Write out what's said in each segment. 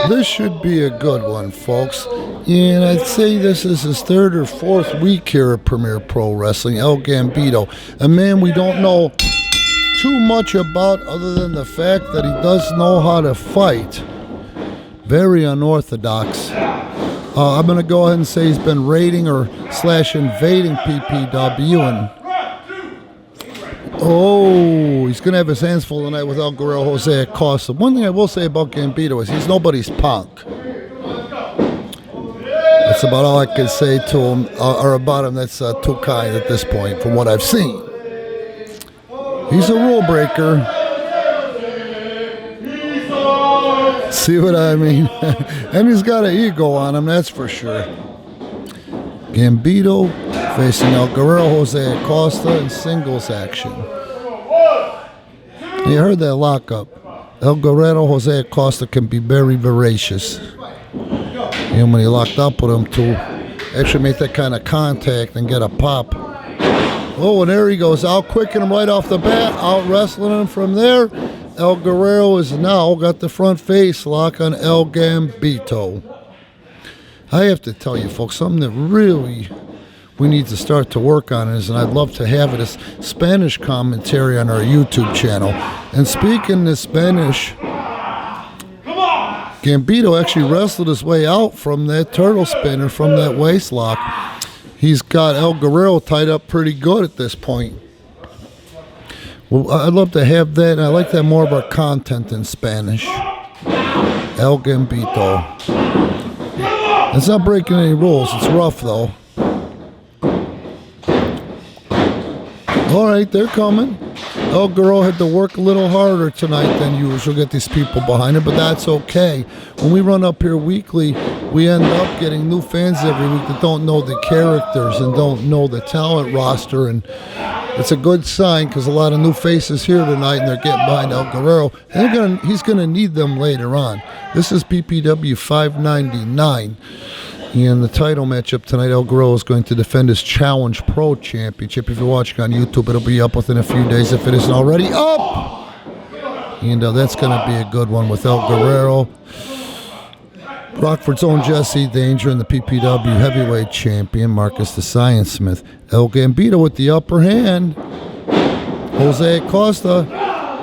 This should be a good one, folks. And I'd say this is his third or fourth week here at Premier Pro Wrestling. El Gambito, a man we don't know too much about other than the fact that he does know how to fight. Very unorthodox. I'm going to go ahead and say he's been raiding or / invading PPW. And he's going to have his hands full tonight with El Guerrero Jose Acosta. One thing I will say about Gambito is he's nobody's punk. That's about all I can say to him, or about him that's too kind at this point from what I've seen. He's a rule breaker. See what I mean? And he's got an ego on him, that's for sure. Gambito facing El Guerrero Jose Acosta in singles action. You heard that lockup. El Guerrero Jose Acosta can be very voracious. And when he locked up with him to actually make that kind of contact and get a pop. Oh, and there he goes, out quicking him right off the bat, out wrestling him from there. El Guerrero has now got the front face lock on El Gambito. I have to tell you, folks, something that really we need to start to work on is, and I'd love to have it, is Spanish commentary on our YouTube channel. And speaking of Spanish, Gambito actually wrestled his way out from that turtle spinner, from that waist lock. He's got El Guerrero tied up pretty good at this point. Well, I'd love to have that, and I like that more of our content in Spanish. El Gambito. It's not breaking any rules. It's rough, though. All right, they're coming. El Guerrero had to work a little harder tonight than usual, get these people behind him, but that's okay. When we run up here weekly, we end up getting new fans every week that don't know the characters and don't know the talent roster, and it's a good sign because a lot of new faces here tonight, and they're getting behind El Guerrero. And he's going to need them later on. This is PPW 599. In the title matchup tonight, El Guerrero is going to defend his Challenge Pro Championship. If you're watching on YouTube, it'll be up within a few days if it isn't already up. And that's going to be a good one with El Guerrero. Rockford's own Jesse Danger and the PPW heavyweight champion, Marcus the Science Smith. El Gambito with the upper hand. Jose Acosta,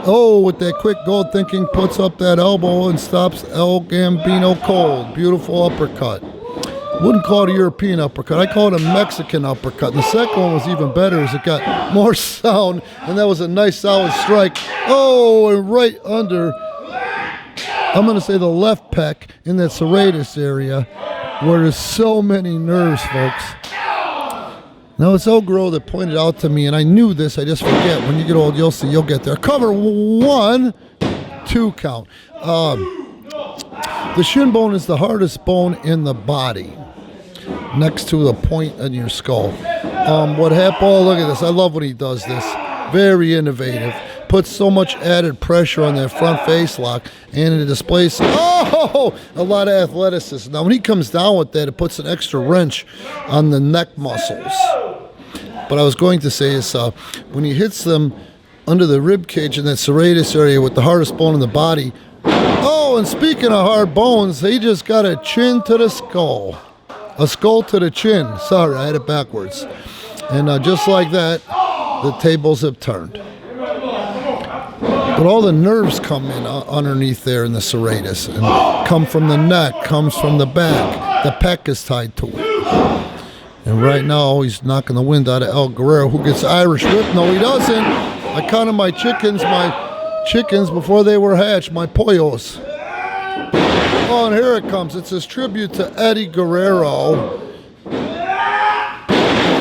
with that quick goal thinking, puts up that elbow and stops El Gambino cold. Beautiful uppercut. Wouldn't call it a European uppercut. I call it a Mexican uppercut. And the second one was even better as it got more sound, and that was a nice solid strike. And right under, I'm going to say the left pec in that serratus area where there's so many nerves, folks. Now, it's El Guerrero that pointed out to me, and I knew this, I just forget. When you get old, you'll see, you'll get there. Cover 1, 2 count. The shin bone is the hardest bone in the body, next to the point in your skull. What happened? Look at this. I love when he does this. Very innovative. Puts so much added pressure on that front face lock, and it displays a lot of athleticism. Now, when he comes down with that, it puts an extra wrench on the neck muscles. But I was going to say is when he hits them under the rib cage in that serratus area with the hardest bone in the body. And speaking of hard bones, he just got a chin to the skull. A skull to the chin. Sorry, I had it backwards. And just like that, the tables have turned. But all the nerves come in underneath there in the serratus and come from the neck, comes from the back. The pec is tied to it. And right now, he's knocking the wind out of El Guerrero, who gets Irish whip. No, he doesn't. I counted my chickens before they were hatched, my pollos. And here it comes. It's his tribute to Eddie Guerrero.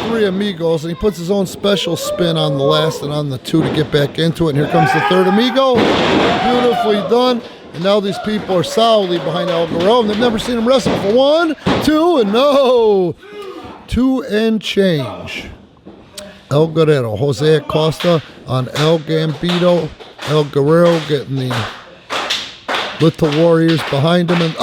3 amigos, and he puts his own special spin on the last and on the 2 to get back into it. And here comes the 3rd amigo. Beautifully done. And now these people are solidly behind El Guerrero, and they've never seen him wrestle for 1, 2, and no. 2 and change. El Guerrero, Jose Acosta on El Gambito. El Guerrero getting the Little Warriors behind him. And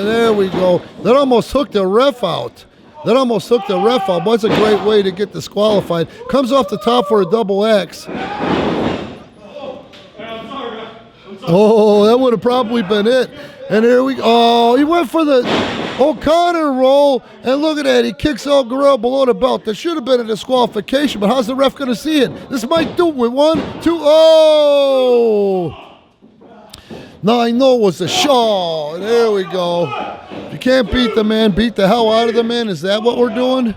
there we go. That almost hooked the ref out. But it's a great way to get disqualified. Comes off the top for a double X. That would have probably been it. And here we go. Oh, he went for the O'Connor roll. And look at that. He kicks El Guerrero below the belt. There should have been a disqualification, but how's the ref going to see it? This might do it with 1, 2. Oh! Now I know it was a shaw. There we go. If you can't beat the man, beat the hell out of the man. Is that what we're doing?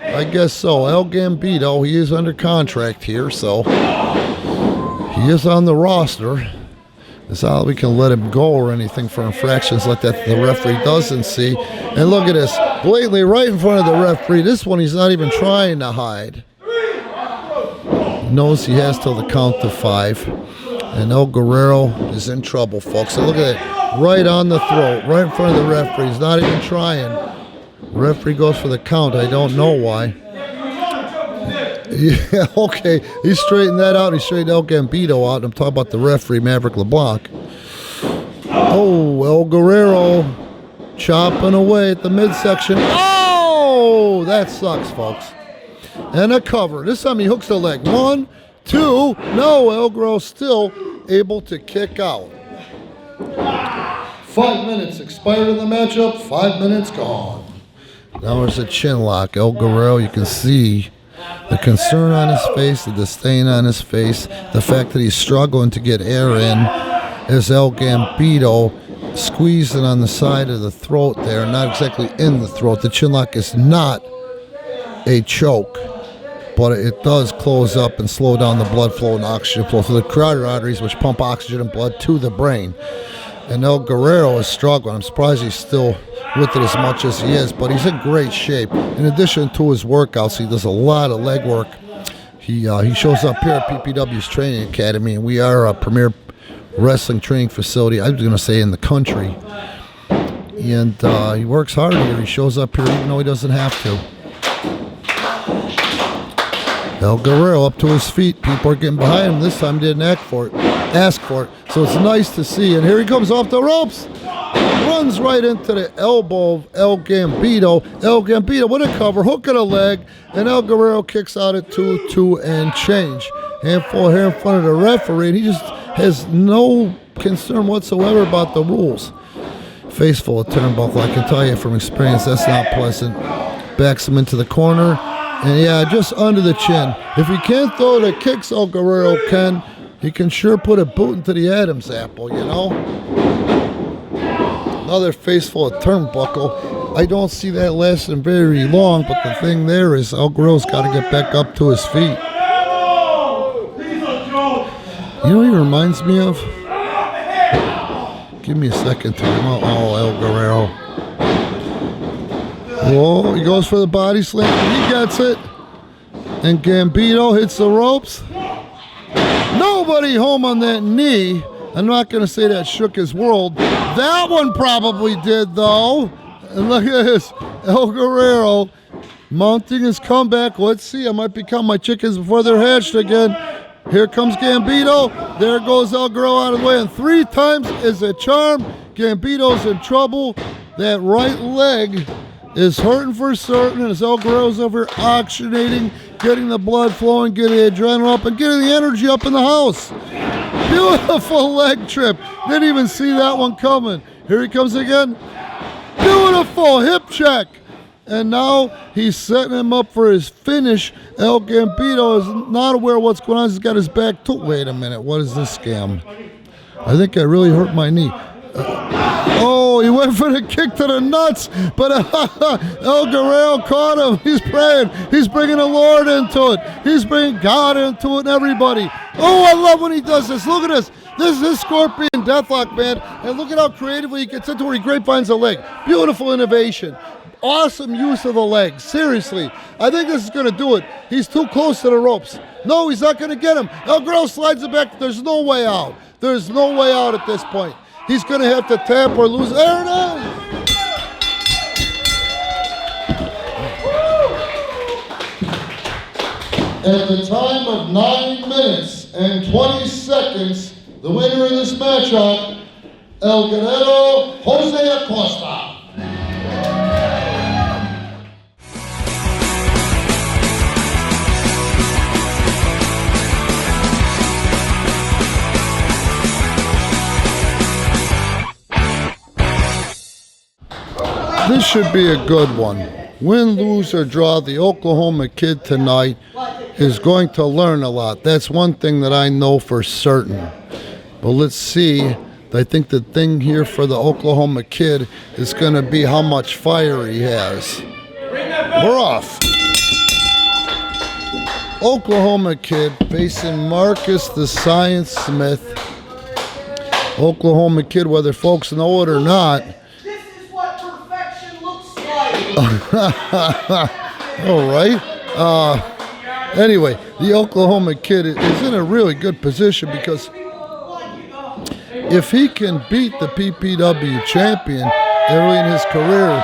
I guess so. El Gambito, he is under contract here, so he is on the roster. It's not like we can let him go or anything for infractions like that the referee doesn't see. And look at this, blatantly right in front of the referee. This one he's not even trying to hide. He knows he has till the count to 5. And El Guerrero is in trouble, folks. So look at that, right on the throat, right in front of the referee. He's not even trying. The referee goes for the count. I don't know why. Yeah, okay. He straightened that out. He straightened El Gambito out. I'm talking about the referee, Maverick LeBlanc. Oh, El Guerrero chopping away at the midsection. Oh, that sucks, folks. And a cover. This time he hooks the leg. 1, 2. No, El Guerrero still able to kick out. 5 minutes expired in the matchup. 5 minutes gone. Now there's a chin lock. El Guerrero, you can see the concern on his face, the disdain on his face, the fact that he's struggling to get air in as El Gambito squeezing on the side of the throat there, not exactly in the throat. The chin lock is not a choke, but it does close up and slow down the blood flow and oxygen flow through the carotid arteries, which pump oxygen and blood to the brain. And El Guerrero is struggling. I'm surprised he's still with it as much as he is, but he's in great shape. In addition to his workouts, he does a lot of leg work. He shows up here at PPW's training academy, and we are a premier wrestling training facility, I was going to say in the country. And he works hard here. He shows up here even though he doesn't have to. El Guerrero up to his feet. People are getting behind him. This time didn't ask for it. So it's nice to see. And here he comes off the ropes. Runs right into the elbow of El Gambito. El Gambito with a cover, hook of the leg, and El Guerrero kicks out at 2 and change. Handful here in front of the referee, and he just has no concern whatsoever about the rules. Face full of turnbuckle, I can tell you from experience, that's not pleasant. Backs him into the corner, and yeah, just under the chin. If he can't throw the kicks El Guerrero can, he can sure put a boot into the Adam's apple, you know? Another face full of turnbuckle. I don't see that lasting very long, but the thing there is El Guerrero's got to get back up to his feet. You know what he reminds me of? Give me a second to him. Oh, El Guerrero. Whoa, he goes for the body slam. He gets it. And Gambito hits the ropes. Nobody home on that knee. I'm not going to say that shook his world. That one probably did, though. And look at this. El Guerrero mounting his comeback. Let's see. I might become my chickens before they're hatched again. Here comes Gambito. There goes El Guerrero out of the way. And 3 times is a charm. Gambito's in trouble. That right leg is hurting for certain. And as El Guerrero's over here oxygenating, getting the blood flowing, getting the adrenaline up, and getting the energy up in the house. Beautiful leg trip. Didn't even see that one coming. Here he comes again. Beautiful hip check. And now he's setting him up for his finish. El Gambito is not aware of what's going on. He's got his back to. Wait a minute. What is this scam? I think I really hurt my knee. Oh, he went for the kick to the nuts, but El Guerrero caught him. He's praying. He's bringing the Lord into it. He's bringing God into it and everybody. Oh, I love when he does this. Look at this. This is his Scorpion Deathlock, man. And look at how creatively he gets into where he grapevines the leg. Beautiful innovation. Awesome use of the leg. Seriously. I think this is going to do it. He's too close to the ropes. No, he's not going to get him. El Guerrero slides it back. There's no way out. There's no way out at this point. He's going to have to tap or lose. There it is. At the time of 9 minutes and 20 seconds, the winner of this matchup, El Guerrero, Jose Acosta. This should be a good one. Win, lose, or draw, the Oklahoma kid tonight is going to learn a lot. That's one thing that I know for certain. But let's see. I think the thing here for the Oklahoma kid is going to be how much fire he has. We're off. Oklahoma kid facing Marcus the Science Smith. Oklahoma kid, whether folks know it or not. This is what perfection looks like. All right. Anyway, the Oklahoma kid is in a really good position because if he can beat the PPW champion early in his career,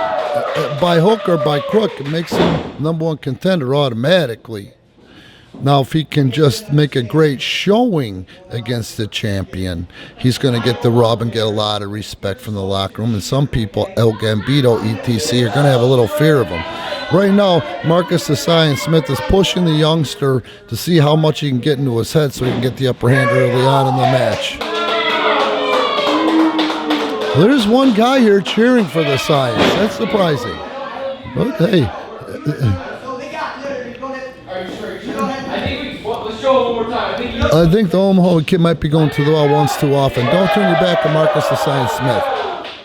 by hook or by crook, it makes him #1 contender automatically. Now, if he can just make a great showing against the champion, he's going to get the rub and get a lot of respect from the locker room. And some people, El Gambito, ETC, are going to have a little fear of him. Right now, Marcus the Science Smith is pushing the youngster to see how much he can get into his head so he can get the upper hand early on in the match. There's one guy here cheering for the Science. That's surprising. But hey. I think the Omaha kid might be going to the well once too often. Don't turn your back on Marcus the Science Smith.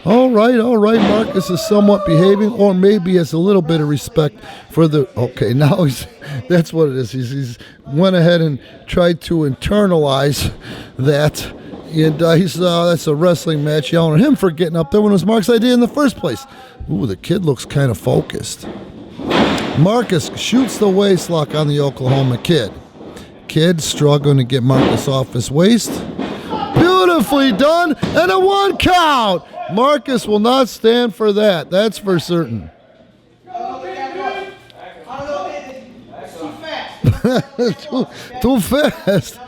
All right. Marcus is somewhat behaving, or maybe has a little bit of respect for the. Okay, now that's what it is. He's went ahead and tried to internalize that. And that's a wrestling match, yelling at him for getting up there when it was Mark's idea in the first place. Ooh, the kid looks kind of focused. Marcus shoots the waist lock on the Oklahoma kid. Kid struggling to get Marcus off his waist. Beautifully done, and a 1 count. Marcus will not stand for that. That's for certain. Too fast.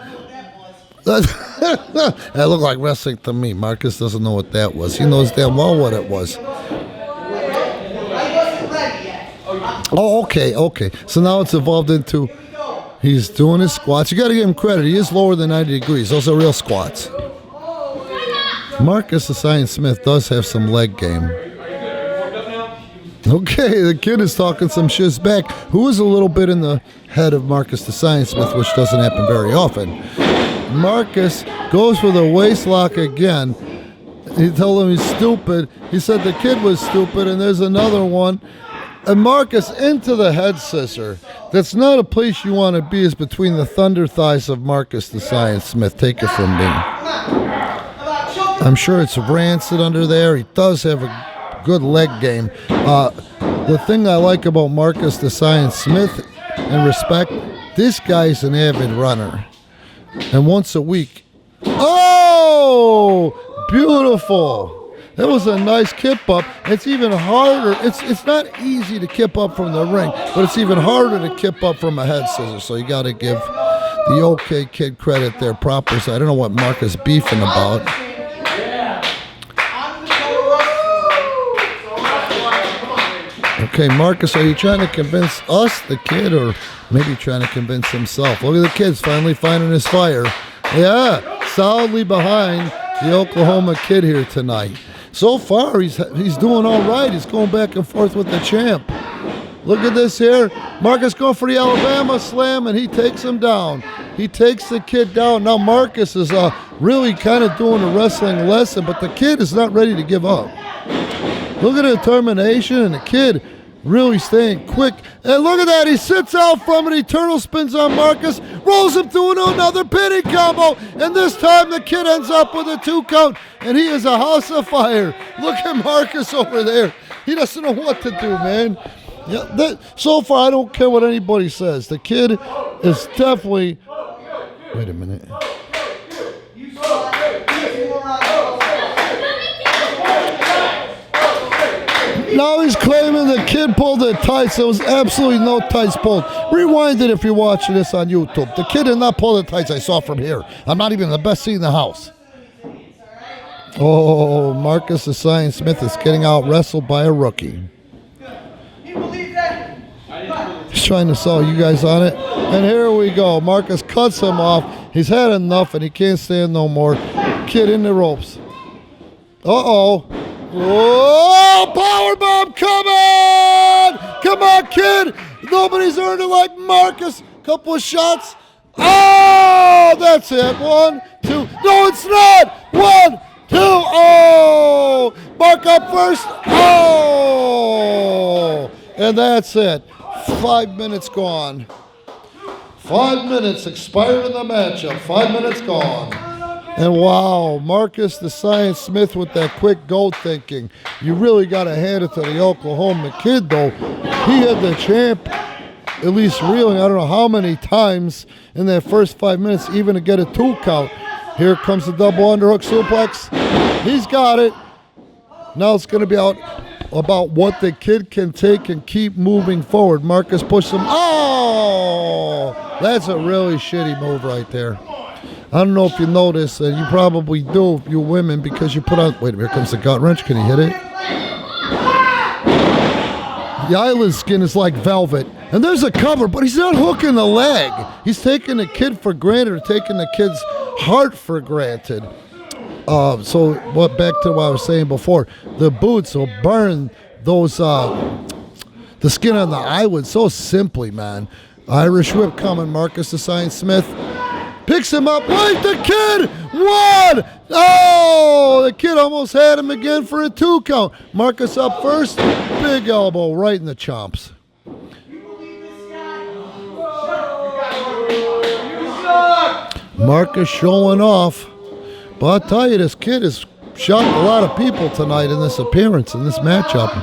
That looked like wrestling to me. Marcus doesn't know what that was. He knows damn well what it was. Oh, okay. So now it's evolved into he's doing his squats. You got to give him credit. He is lower than 90 degrees. Those are real squats. Marcus the Science Smith does have some leg game. Okay, the kid is talking some shiz back. Who is a little bit in the head of Marcus the Science Smith, which doesn't happen very often. Marcus goes for the waist lock again. He told him he's stupid. He said the kid was stupid, and there's another one. And Marcus into the head scissor. That's not a place you want to be, is between the thunder thighs of Marcus the Science Smith. Take it from me. I'm sure it's rancid under there. He does have a good leg game. The thing I like about Marcus the Science Smith, and respect, this guy's an avid runner. And once a week. Oh! Beautiful. That was a nice kip up. It's even harder. It's not easy to kip up from the ring, but it's even harder to kip up from a head scissor. So you got to give the OK kid credit there proper. So I don't know what Marcus beefing about. Okay, Marcus, are you trying to convince us, the kid, or maybe trying to convince himself? Look at the kid's finally finding his fire. Yeah, solidly behind the Oklahoma kid here tonight. So far, he's doing all right. He's going back and forth with the champ. Look at this here. Marcus going for the Alabama slam, and he takes him down. He takes the kid down. Now Marcus is really kind of doing a wrestling lesson, but the kid is not ready to give up. Look at the determination, and the kid really staying quick. And look at that. He sits out from it. Eternal spins on Marcus, rolls him through another pinning combo, and this time the kid ends up with a 2 count, and he is a house of fire. Look at Marcus over there. He doesn't know what to do, man. Yeah, so far, I don't care what anybody says. The kid is definitely... Wait a minute. Now he's claiming the kid pulled the tights. There was absolutely no tights pulled. Rewind it if you're watching this on YouTube. The kid did not pull the tights I saw from here. I'm not even the best seat in the house. Oh, Marcus the Science Smith is getting out wrestled by a rookie. He's trying to sell you guys on it. And here we go. Marcus cuts him off. He's had enough and he can't stand no more. Kid in the ropes. Uh-oh. Whoa! Oh, powerbomb coming! Come on, kid! Nobody's earned it like Marcus. Couple of shots. Oh, that's it. 1, 2. No, it's not. 1, 2. Oh, Mark up first. Oh, and that's it. 5 minutes gone. 5 minutes expired in the matchup. 5 minutes gone. And wow, Marcus the Science Smith with that quick goal thinking. You really got to hand it to the Oklahoma kid, though. He had the champ at least reeling, I don't know how many times in that first 5 minutes, even to get a 2 count. Here comes the double underhook suplex. He's got it. Now it's going to be out about what the kid can take and keep moving forward. Marcus pushed him. Oh, that's a really shitty move right there. I don't know if you notice, and you probably do, you women, because you put on. Wait, here comes the gut wrench. Can he hit it? The eyelid skin is like velvet. And there's a cover, but he's not hooking the leg. He's taking the kid for granted, or taking the kid's heart for granted. So what? Back to what I was saying before. The boots will burn those, the skin on the eyelid so simply, man. Irish whip coming. Marcus the Science Smith picks him up. Wait, the kid! 1! Oh, the kid almost had him again for a 2 count. Marcus up first. Big elbow right in the chomps. Marcus showing off. But I'll tell you, this kid has shocked a lot of people tonight in this appearance, in this matchup.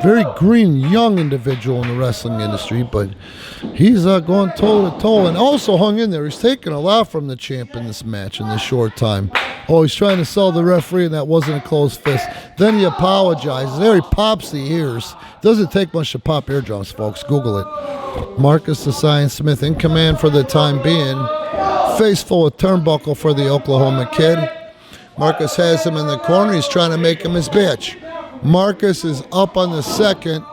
Very green, young individual in the wrestling industry, but he's going toe-to-toe and also hung in there. He's taken a lot from the champ in this match in this short time. Oh, he's trying to sell the referee, and that wasn't a closed fist. Then he apologizes. There he pops the ears. Doesn't take much to pop eardrums, folks. Google it. Marcus the Science Smith in command for the time being. Face full of turnbuckle for the Oklahoma kid. Marcus has him in the corner. He's trying to make him his bitch. Marcus is up on the second.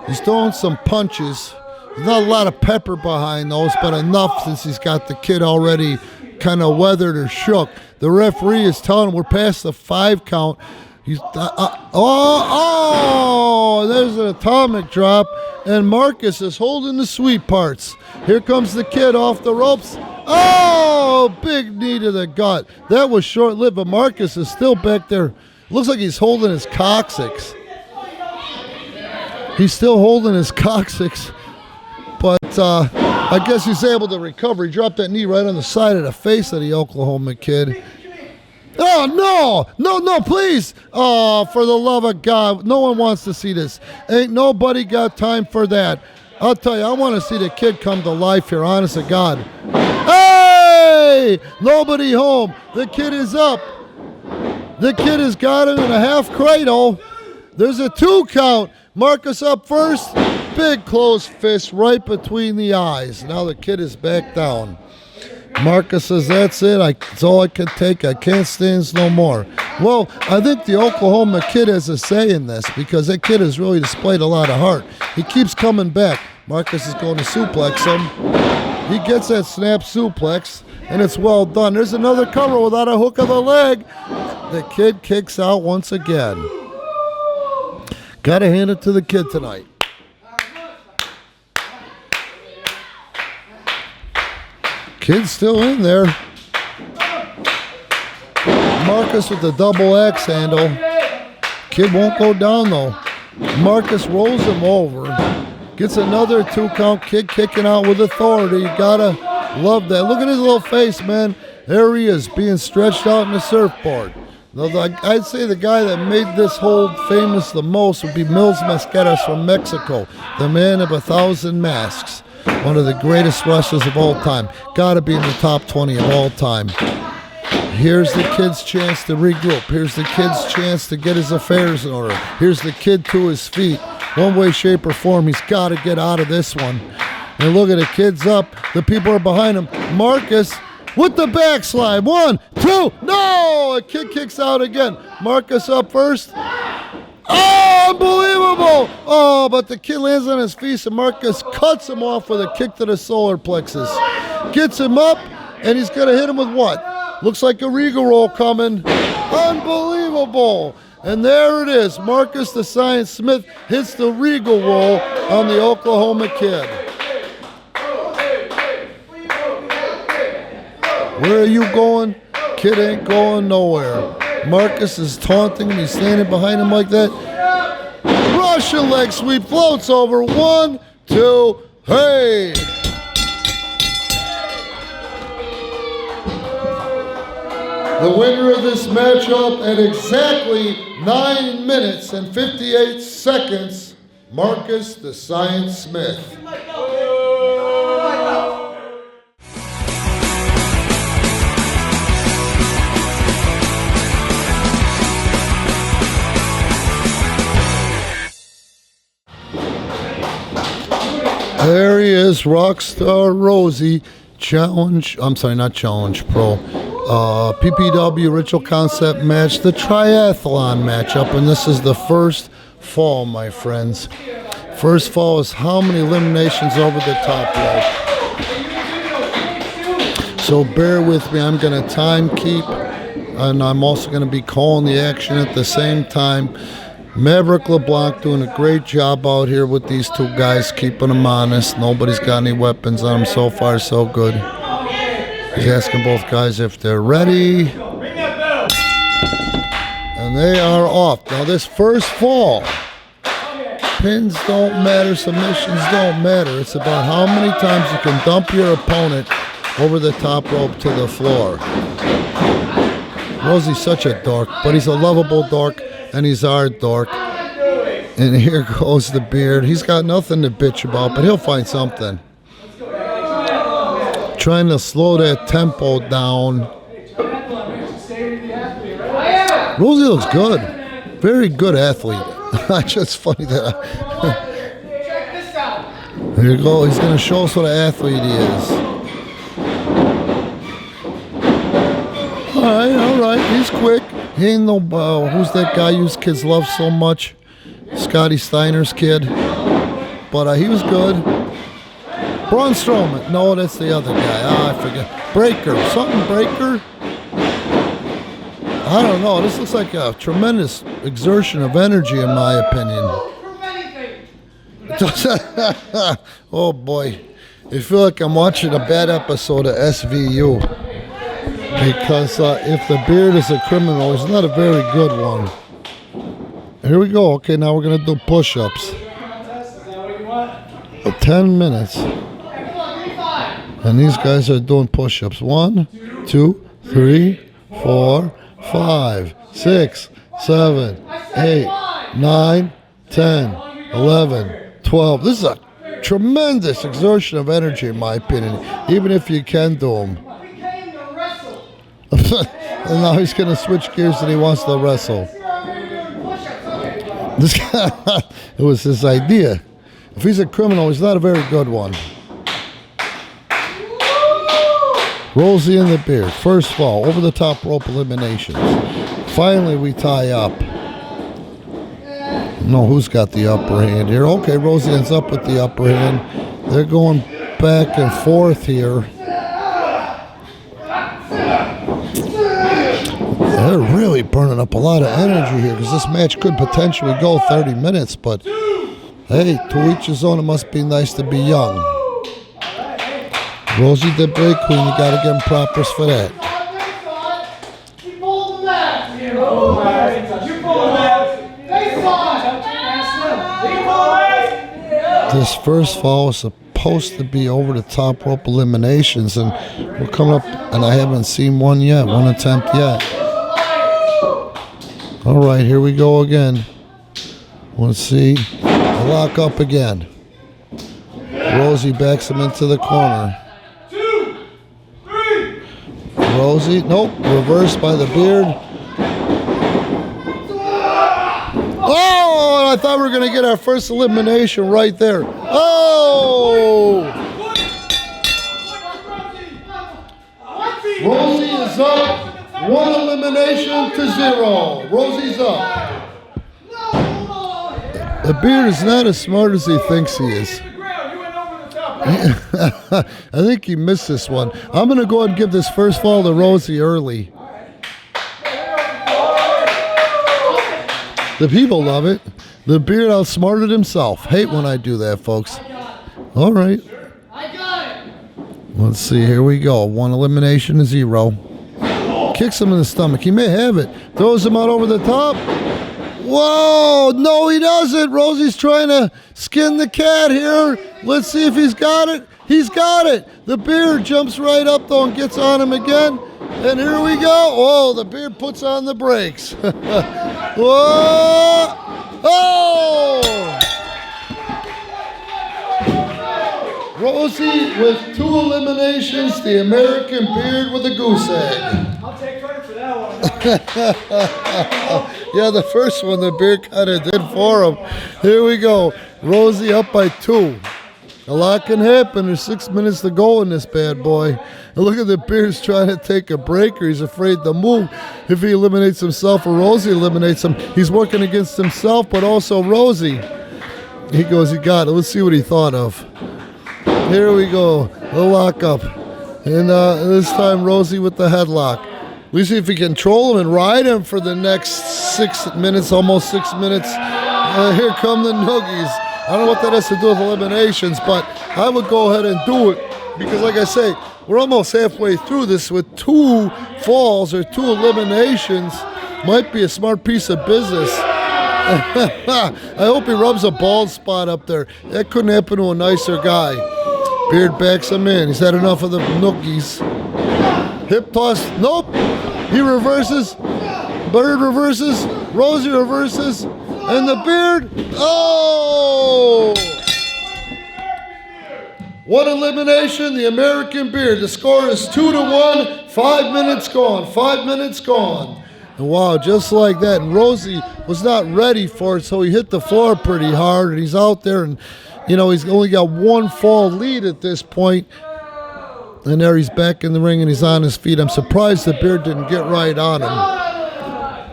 He's throwing some punches. There's not a lot of pepper behind those, but enough since he's got the kid already kind of weathered or shook. The referee is telling him we're past the 5 count. He's there's an atomic drop, and Marcus is holding the sweet parts. Here comes the kid off the ropes. Oh, big knee to the gut. That was short-lived, but Marcus is still back there. Looks like he's holding his coccyx. He's still holding his coccyx, but I guess he's able to recover. He dropped that knee right on the side of the face of the Oklahoma kid. Oh, no, please. Oh, for the love of God. No one wants to see this. Ain't nobody got time for that. I'll tell you, I want to see the kid come to life here, honest to God. Hey! Nobody home. The kid is up. The kid has got him in a half cradle. There's a 2 count. Marcus up first. Big closed fist right between the eyes. Now the kid is back down. Marcus says, that's it. That's all I can take. I can't stand no more. Well, I think the Oklahoma kid has a say in this because that kid has really displayed a lot of heart. He keeps coming back. Marcus is going to suplex him. He gets that snap suplex, and it's well done. There's another cover without a hook of the leg. The kid kicks out once again. Got to hand it to the kid tonight. Kid's still in there. Marcus with the double axe handle. Kid won't go down though. Marcus rolls him over. Gets another 2 count. Kid kicking out with authority. You gotta love that. Look at his little face, man. There he is, being stretched out in the surfboard. I'd say the guy that made this hold famous the most would be Mills Mascaras from Mexico, the man of 1,000 masks. One of the greatest wrestlers of all time. Got to be in the top 20 of all time. Here's the kid's chance to regroup. Here's the kid's chance to get his affairs in order. Here's the kid to his feet. One way, shape, or form, he's got to get out of this one. And look at the kid's up. The people are behind him. Marcus with the backslide. 1, 2, no! A kid kicks out again. Marcus up first. Oh, unbelievable! Oh, but the kid lands on his feet, and Marcus cuts him off with a kick to the solar plexus. Gets him up, and he's going to hit him with what? Looks like a Regal roll coming. Unbelievable! And there it is. Marcus the Science Smith hits the regal roll on the Oklahoma kid. Where are you going? Kid ain't going nowhere. Marcus is taunting him. He's standing behind him like that. Russian leg sweep, floats over. 1, 2, hey! The winner of this matchup at exactly 9 minutes and 58 seconds, Marcus the Science Smith. There he is, Rockstar Rosey, Pro. PPW Ritual Concept match, the Triathlon matchup, and this is the first fall, my friends. First fall is how many eliminations over the top rope. So bear with me, I'm going to time keep, and I'm also going to be calling the action at the same time. Maverick, LeBlanc doing a great job out here with these two guys, keeping them honest. Nobody's got any weapons on them. So far, so good. He's asking both guys if they're ready. And they are off. Now this first fall, pins don't matter, submissions don't matter. It's about how many times you can dump your opponent over the top rope to the floor. Rosey's such a dork, but he's a lovable dork, and he's our dork. And here goes the beard. He's got nothing to bitch about, but he'll find something. Trying to slow that tempo down. Rosey looks good. Very good athlete. Just funny that There you go. He's going to show us what an athlete he is. All right. He's quick. He ain't no, who's that guy whose kids love so much? Scotty Steiner's kid. But he was good. Braun Strowman. No, that's the other guy. I forget. Breaker. Something Breaker? I don't know. This looks like a tremendous exertion of energy, in my opinion. Oh, boy. I feel like I'm watching a bad episode of SVU. Because if the beard is a criminal, it's not a very good one. Here we go. Okay, now we're going to do push-ups. 10 minutes. And these guys are doing push-ups. 1, 2, 3, 4, 5, 6, 7, 8, 9, 10, 11, 12. This is a tremendous exertion of energy, in my opinion, even if you can do them. And now he's going to switch gears and he wants to wrestle. This guy, it was his idea. If he's a criminal, he's not a very good one. Rosey in the beard. First fall. Over the top rope eliminations. Finally, we tie up. No, who's got the upper hand here? Okay, Rosey ends up with the upper hand. They're going back and forth here. They're really burning up a lot of energy here because this match could potentially go 30 minutes. But, hey, to each his own. It must be nice to be young. Rosey did break queen. You got to give him propers for that. This first fall is supposed to be over the top rope eliminations, and we're coming up, and I haven't seen one yet, one attempt yet. All right, here we go again. Let's see. Lock up again. Rosey backs him into the corner. Rosey, nope, reversed by the beard. Oh, I thought we were going to get our first elimination right there. Oh! Rosey is up. 1 elimination to 0. Rosey's up. The beard is not as smart as he thinks he is. I think he missed this one. I'm going to go ahead and give this first fall to Rosey early. The people love it. The Beard outsmarted himself. Hate when I do that, folks. All right. I got it. Let's see. Here we go. 1 elimination to 0. Kicks him in the stomach. He may have it. Throws him out over the top. Whoa! No, he doesn't. Rosey's trying to skin the cat here. Let's see if he's got it. He's got it. The Beard jumps right up, though, and gets on him again. And here we go. Whoa, the Beard puts on the brakes. Whoa! Oh! Rosey with 2 eliminations. The American Beard with a goose egg. I'll take credit for that one. Yeah, the first one the Beard kind of did for him. Here we go. Rosey up by 2. A lot can happen. There's 6 minutes to go in this bad boy. And look at the Beard's trying to take a break, or he's afraid to move. If he eliminates himself or Rosey eliminates him, he's working against himself, but also Rosey. He goes, he got it. Let's see what he thought of. Here we go. The lockup. And this time Rosey with the headlock. We see if he can control him and ride him for the next 6 minutes, almost 6 minutes. Here come the noogies. I don't know what that has to do with eliminations, but I would go ahead and do it because, like I say, we're almost halfway through this with 2 falls or 2 eliminations. Might be a smart piece of business. I hope he rubs a bald spot up there. That couldn't happen to a nicer guy. Beard backs him in. He's had enough of the nookies. Hip toss. Nope. He reverses. Beard reverses. Rosey reverses. And the Beard. Oh! 1 elimination. The American Beard. The score is 2-1. 5 minutes gone. 5 minutes gone. And wow, just like that. And Rosey was not ready for it, so he hit the floor pretty hard. And he's out there, and you know he's only got 1 fall lead at this point. And there he's back in the ring, and he's on his feet. I'm surprised the Beard didn't get right on him.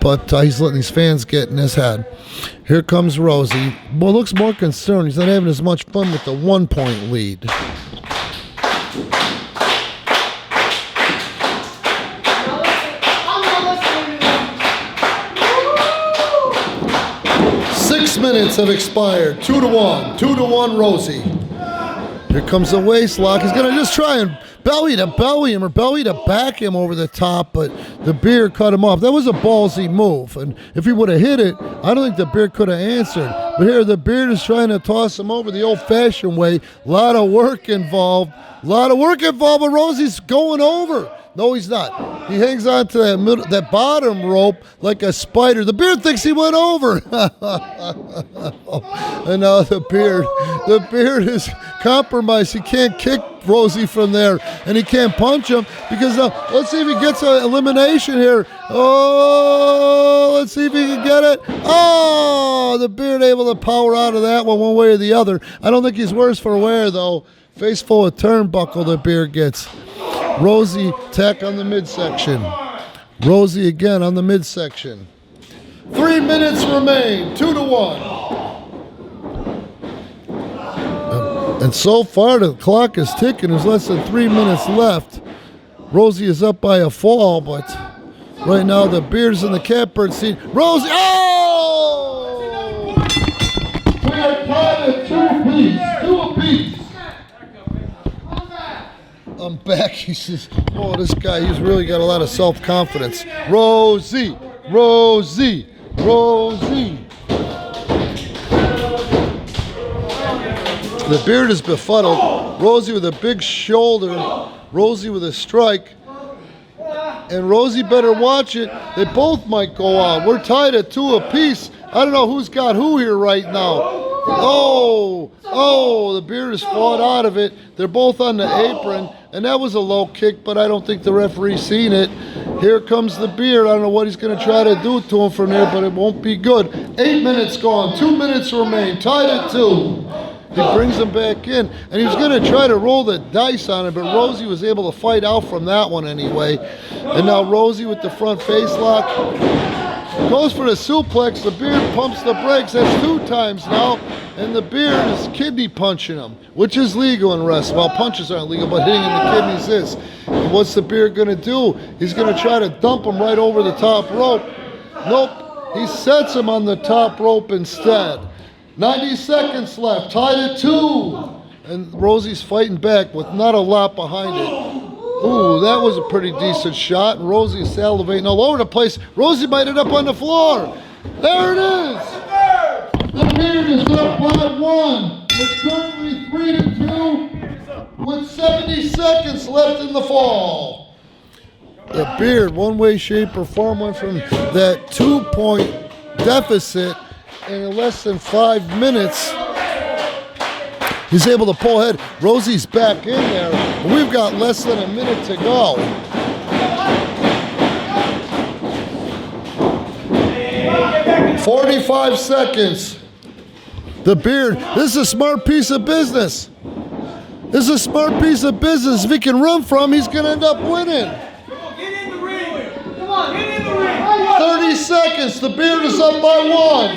But he's letting these fans get in his head. Here comes Rosey. Well, looks more concerned. He's not having as much fun with the 1-point lead. 6 minutes have expired. 2-1. 2-1 Rosey. Here comes the waist lock. He's going to just try and belly to belly him or belly to back him over the top, but the Beard cut him off. That was a ballsy move, and if he would have hit it, I don't think the Beard could have answered. But here the Beard is trying to toss him over the old-fashioned way. A lot of work involved. But Rosey's going over. No, he's not. He hangs on to that bottom rope like a spider. The Beard thinks he went over. And now the Beard is compromised. He can't kick Rosey from there, and he can't punch him because let's see if he gets an elimination here. Oh, let's see if he can get it. Oh, the Beard able to power out of that one way or the other. I don't think he's worse for wear, though. Face full of turnbuckle the Beard gets. Rosey tack on the midsection. Rosey again on the midsection. 3 minutes remain. 2-1. And so far the clock is ticking. There's less than 3 minutes left. Rosey is up by a fall, but right now the Beard's in the catbird seat. Rosey, oh! We are tied at 2 apiece. 2 apiece. I'm back. He says, oh, this guy, he's really got a lot of self-confidence. Rosey, Rosey, Rosey. The Beard is befuddled. Rosey with a big shoulder. Rosey with a strike. And Rosey better watch it. They both might go out. We're tied at 2 apiece. I don't know who's got who here right now. Oh, the Beard has fought out of it. They're both on the apron, and that was a low kick, but I don't think the referee's seen it. Here comes the Beard. I don't know what he's going to try to do to him from there, but it won't be good. 8 minutes gone. 2 minutes remain. Tied at 2. He brings him back in, and he was going to try to roll the dice on it, but Rosey was able to fight out from that one anyway. And now Rosey with the front face lock. Goes for the suplex. The Beard pumps the brakes. That's 2 times now. And the Beard is kidney punching him, which is legal in wrestling. Well, punches aren't legal, but hitting in the kidneys is. what's the Beard going to do? He's going to try to dump him right over the top rope. Nope. He sets him on the top rope instead. 90 seconds left, tied at 2. And Rosey's fighting back with not a lot behind it. Ooh, that was a pretty decent shot. And Rosey is salivating all over the place. Rosey might end up on the floor. There it is. The Beard is up by 1. It's currently 3-2 with 70 seconds left in the fall. The Beard, one way, shape, or form, went from that 2-point deficit in less than 5 minutes. He's able to pull ahead. Rosey's back in there, but we've got less than a minute to go. "45 seconds. The Beard, this is a smart piece of business. This is a smart piece of business. If he can run from, he's going to end up winning. 30 seconds. The Beard is up by 1.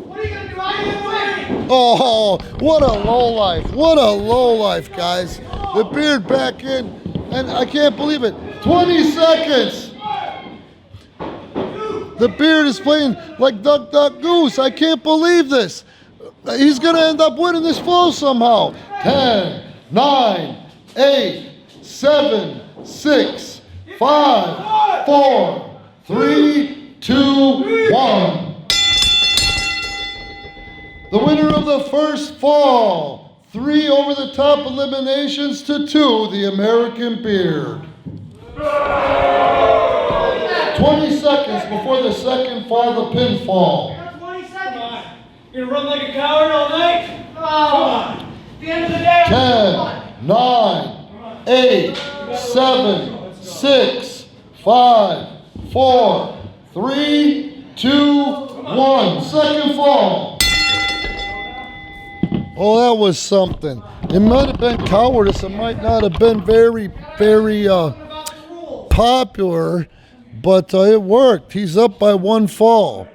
What are you going to do? I didn't win. Oh, what a low life. What a low life, guys. The Beard back in, and I can't believe it. 20 seconds. The Beard is playing like Duck, Duck, Goose. I can't believe this. He's going to end up winning this fall somehow. 10, 9, 8, 7, 6, 5, 4, 3, 2, 1. The winner of the first fall, 3 over-the-top eliminations to 2, the American Beard. 20 seconds before the second fall, the pinfall. 20 seconds. You're gonna run like a coward all night? Come on. At the end of the day, 10, 9, 8, 7, 6, 5, 4, 3, 2, 1. Second fall. Oh, that was something. It might have been cowardice. It might not have been very popular, but it worked. He's up by 1 fall.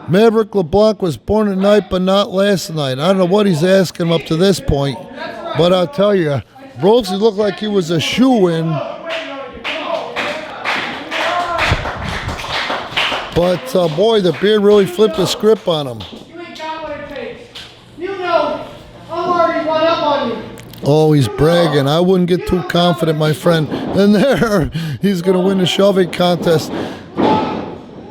Maverick LeBlanc was born tonight, but not last night. I don't know what he's asking him up to this point, but I'll tell you, Rosey looked like he was a shoo-in. But boy, the Beard really flipped the script on him. you ain't got what it takes. You know, I'm already one up on you. Oh, he's bragging. I wouldn't get too confident, my friend. And there, he's going to win the shoving contest.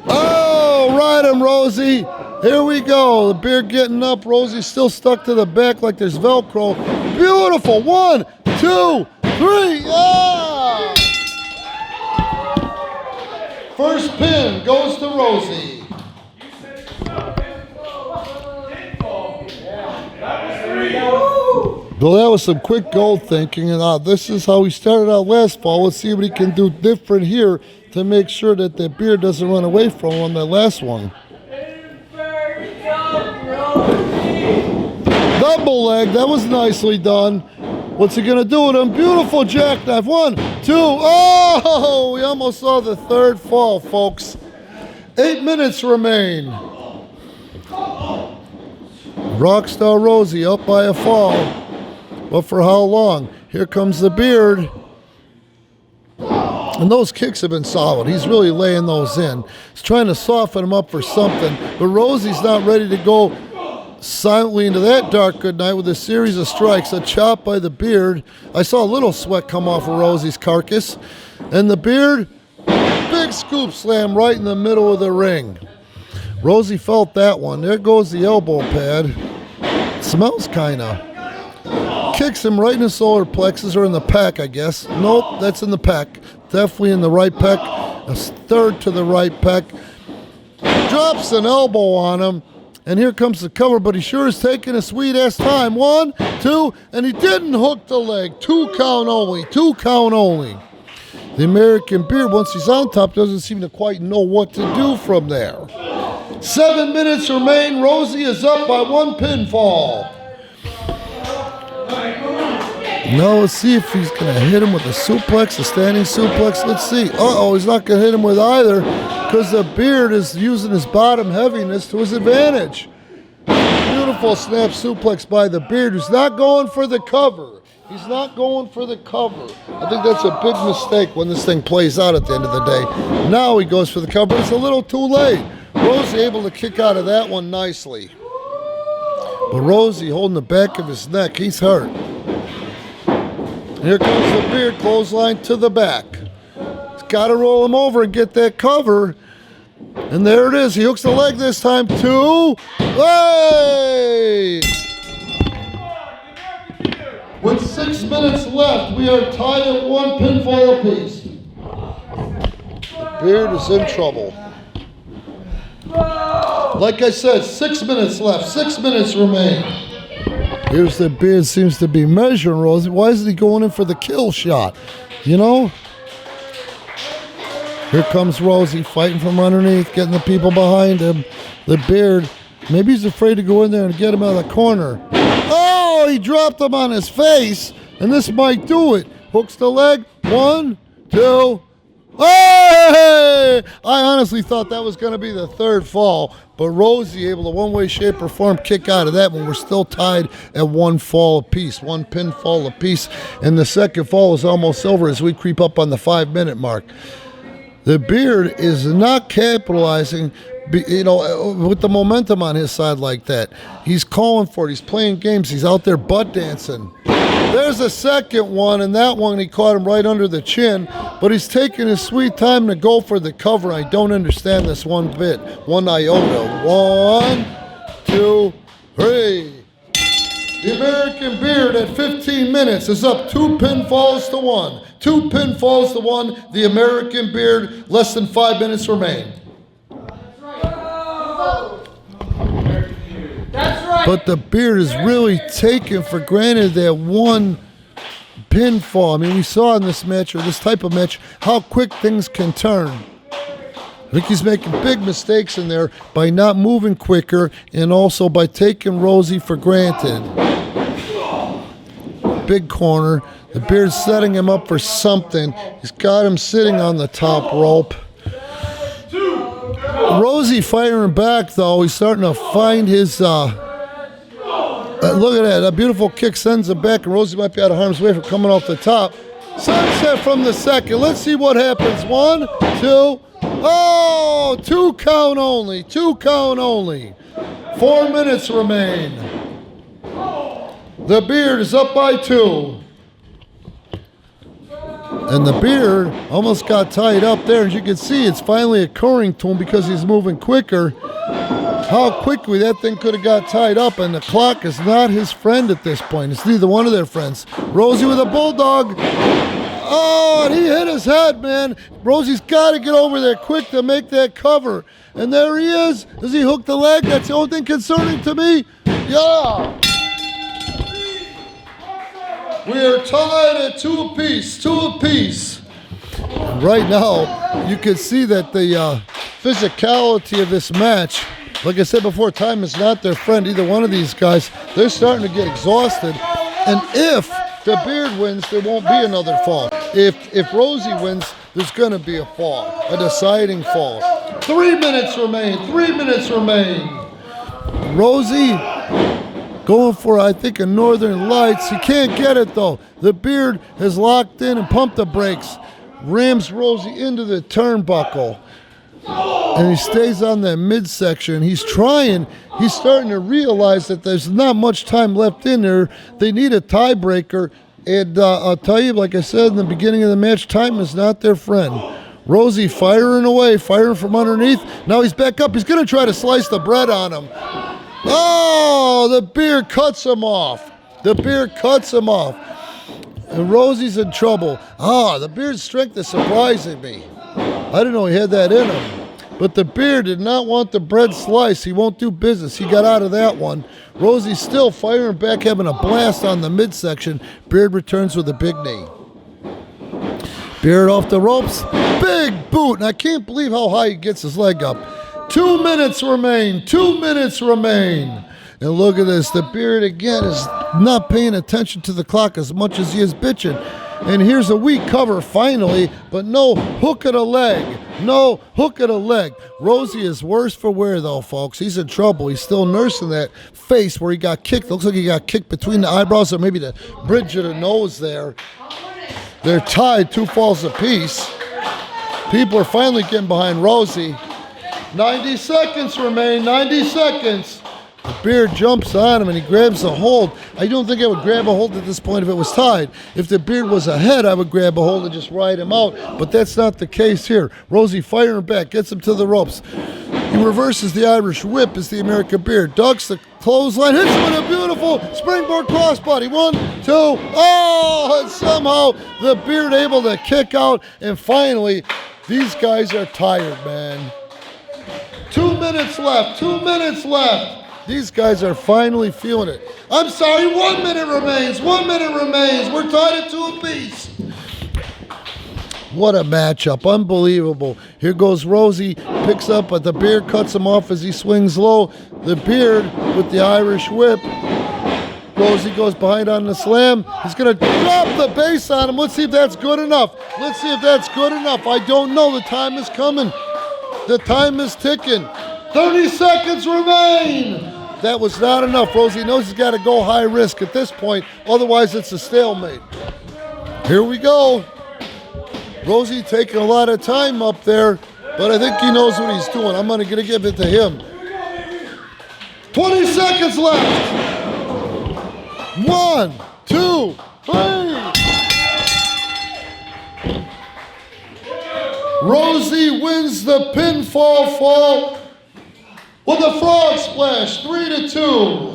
Oh, ride him, Rosey. Here we go. The Beard getting up. Rosey's still stuck to the back like there's Velcro. Beautiful. 1, 2, 3. Yeah! First pin goes to Rosey. Well, that was some quick goal thinking, and this is how he started out last fall. Let's see what he can do different here to make sure that the Beard doesn't run away from him on that last one. Double leg, that was nicely done. What's he gonna do with him? Beautiful jackknife. 1, 2. Oh, we almost saw the third fall, folks. 8 minutes remain. Rockstar Rosey up by a fall. But for how long? Here comes the Beard. And those kicks have been solid. He's really laying those in. He's trying to soften him up for something. But Rosey's not ready to go silently into that dark good night with a series of strikes. A chop by the Beard. I saw a little sweat come off of Rosey's carcass. And the Beard, big scoop slam right in the middle of the ring. Rosey felt that one. There goes the elbow pad. Smells kind of. Kicks him right in the solar plexus, or in the pec, I guess. Nope, that's in the pec. Definitely in the right pec. A third to the right pec. Drops an elbow on him. And here comes the cover, but he sure is taking a sweet-ass time. 1, 2, and he didn't hook the leg. 2 count only. 2 count only. The American Beard, once he's on top, doesn't seem to quite know what to do from there. 7 minutes remain. Rosey is up by 1 pinfall. Now let's see if he's going to hit him with a suplex, a standing suplex. Let's see. Uh-oh, he's not going to hit him with either because the Beard is using his bottom heaviness to his advantage. Beautiful snap suplex by the Beard, who's not going for the cover. He's not going for the cover. I think that's a big mistake when this thing plays out at the end of the day. Now he goes for the cover. It's a little too late. Rosey able to kick out of that one nicely. But Rosey holding the back of his neck. He's hurt. Here comes the Beard, clothesline to the back. He's got to roll him over and get that cover. And there it is. He hooks the leg this time too. Hey! With 6 minutes left, we are tied at 1 pinfall apiece. The Beard is in trouble. Like I said, 6 minutes left. 6 minutes remain. Here's the Beard, seems to be measuring Rosey. Why isn't he going in for the kill shot? You know? Here comes Rosey fighting from underneath, getting the people behind him. The Beard, maybe he's afraid to go in there and get him out of the corner. Oh, he dropped him on his face, and this might do it. Hooks the leg. 1, 2. Hey! I honestly thought that was going to be the third fall, but Rosey able to one way, shape, or form kick out of that when we're still tied at 1 fall apiece, 1 pinfall apiece, and the second fall is almost over as we creep up on the 5-minute mark. The Beard is not capitalizing, with the momentum on his side like that. He's calling for it. He's playing games. He's out there butt dancing. There's a second one, and that one he caught him right under the chin, but he's taking his sweet time to go for the cover. I don't understand this one bit. 1 iota. 1, 2, 3. The American Beard at 15 minutes is up 2 pinfalls to 1. 2 pinfalls to 1. The American Beard, less than 5 minutes remain. That's right. But the Beard is really taken for granted that 1 pinfall. I mean, we saw in this match, or this type of match, how quick things can turn. I think he's making big mistakes in there by not moving quicker and also by taking Rosey for granted. Big corner. The Beard's setting him up for something. He's got him sitting on the top rope. Rosey firing back, though. He's starting to find his... look at that. That beautiful kick sends him back, and Rosey might be out of harm's way for coming off the top. Sunset from the second. Let's see what happens. 1, 2... Oh, 2 count only. 2 count only. 4 minutes remain. The Beard is up by 2. And the Beard almost got tied up there. As you can see, it's finally occurring to him because he's moving quicker. How quickly that thing could have got tied up, and the clock is not his friend at this point. It's neither one of their friends. Rosey with a bulldog. Oh, and he hit his head, man. Rosey's got to get over there quick to make that cover. And there he is. Does he hook the leg? That's the only thing concerning to me. Yeah. We are tied at 2 apiece. 2 apiece. Right now, you can see that the physicality of this match, like I said before, time is not their friend. Either one of these guys, they're starting to get exhausted. And if the Beard wins, there won't be another fall. If Rosey wins, there's going to be a fall, a deciding fall. 3 minutes remain. 3 minutes remain. Rosey going for, I think, a Northern Lights. He can't get it, though. The Beard has locked in and pumped the brakes. Rams Rosey into the turnbuckle. And he stays on that midsection. He's trying. He's starting to realize that there's not much time left in there. They need a tiebreaker. And I'll tell you, like I said in the beginning of the match, time is not their friend. Rosey firing away, firing from underneath. Now he's back up. He's going to try to slice the bread on him. Oh, the Beard cuts him off. The Beard cuts him off. And Rosey's in trouble. The Beard's strength is surprising me. I didn't know he had that in him. But the Beard did not want the bread slice. He won't do business. He got out of that one. Rosey's still firing back, having a blast on the midsection. Beard returns with a big knee. Beard off the ropes. Big boot. And I can't believe how high he gets his leg up. 2 minutes remain. 2 minutes remain. And look at this. The Beard again is not paying attention to the clock as much as he is bitching. And here's a weak cover finally, but no hook of the leg. No hook of the leg. Rosey is worse for wear, though, folks. He's in trouble. He's still nursing that face where he got kicked. Looks like he got kicked between the eyebrows or maybe the bridge of the nose there. They're tied 2 falls apiece. People are finally getting behind Rosey. 90 seconds remain, 90 seconds. The Beard jumps on him and he grabs a hold. I don't think I would grab a hold at this point if it was tied. If the Beard was ahead, I would grab a hold and just ride him out. But that's not the case here. Rosey firing back, gets him to the ropes. He reverses the Irish whip as the American Beard. Ducks the clothesline, hits him with a beautiful springboard crossbody. 1, 2, oh! And somehow the Beard able to kick out. And finally, these guys are tired, man. 2 minutes left, 2 minutes left. These guys are finally feeling it. I'm sorry, 1 minute remains, 1 minute remains. We're tied at 2 apiece. What a matchup, unbelievable. Here goes Rosey, picks up, but the Beard cuts him off as he swings low. The Beard with the Irish whip. Rosey goes behind on the slam. He's gonna drop the base on him. Let's see if that's good enough. Let's see if that's good enough. I don't know, the time is coming. The time is ticking. 30 seconds remain. That was not enough. Rosey knows he's got to go high risk at this point. Otherwise, it's a stalemate. Here we go. Rosey taking a lot of time up there, but I think he knows what he's doing. I'm going to give it to him. 20 seconds left. 1, 2, 3. Rosey wins the pinfall fall with a frog splash, 3-2.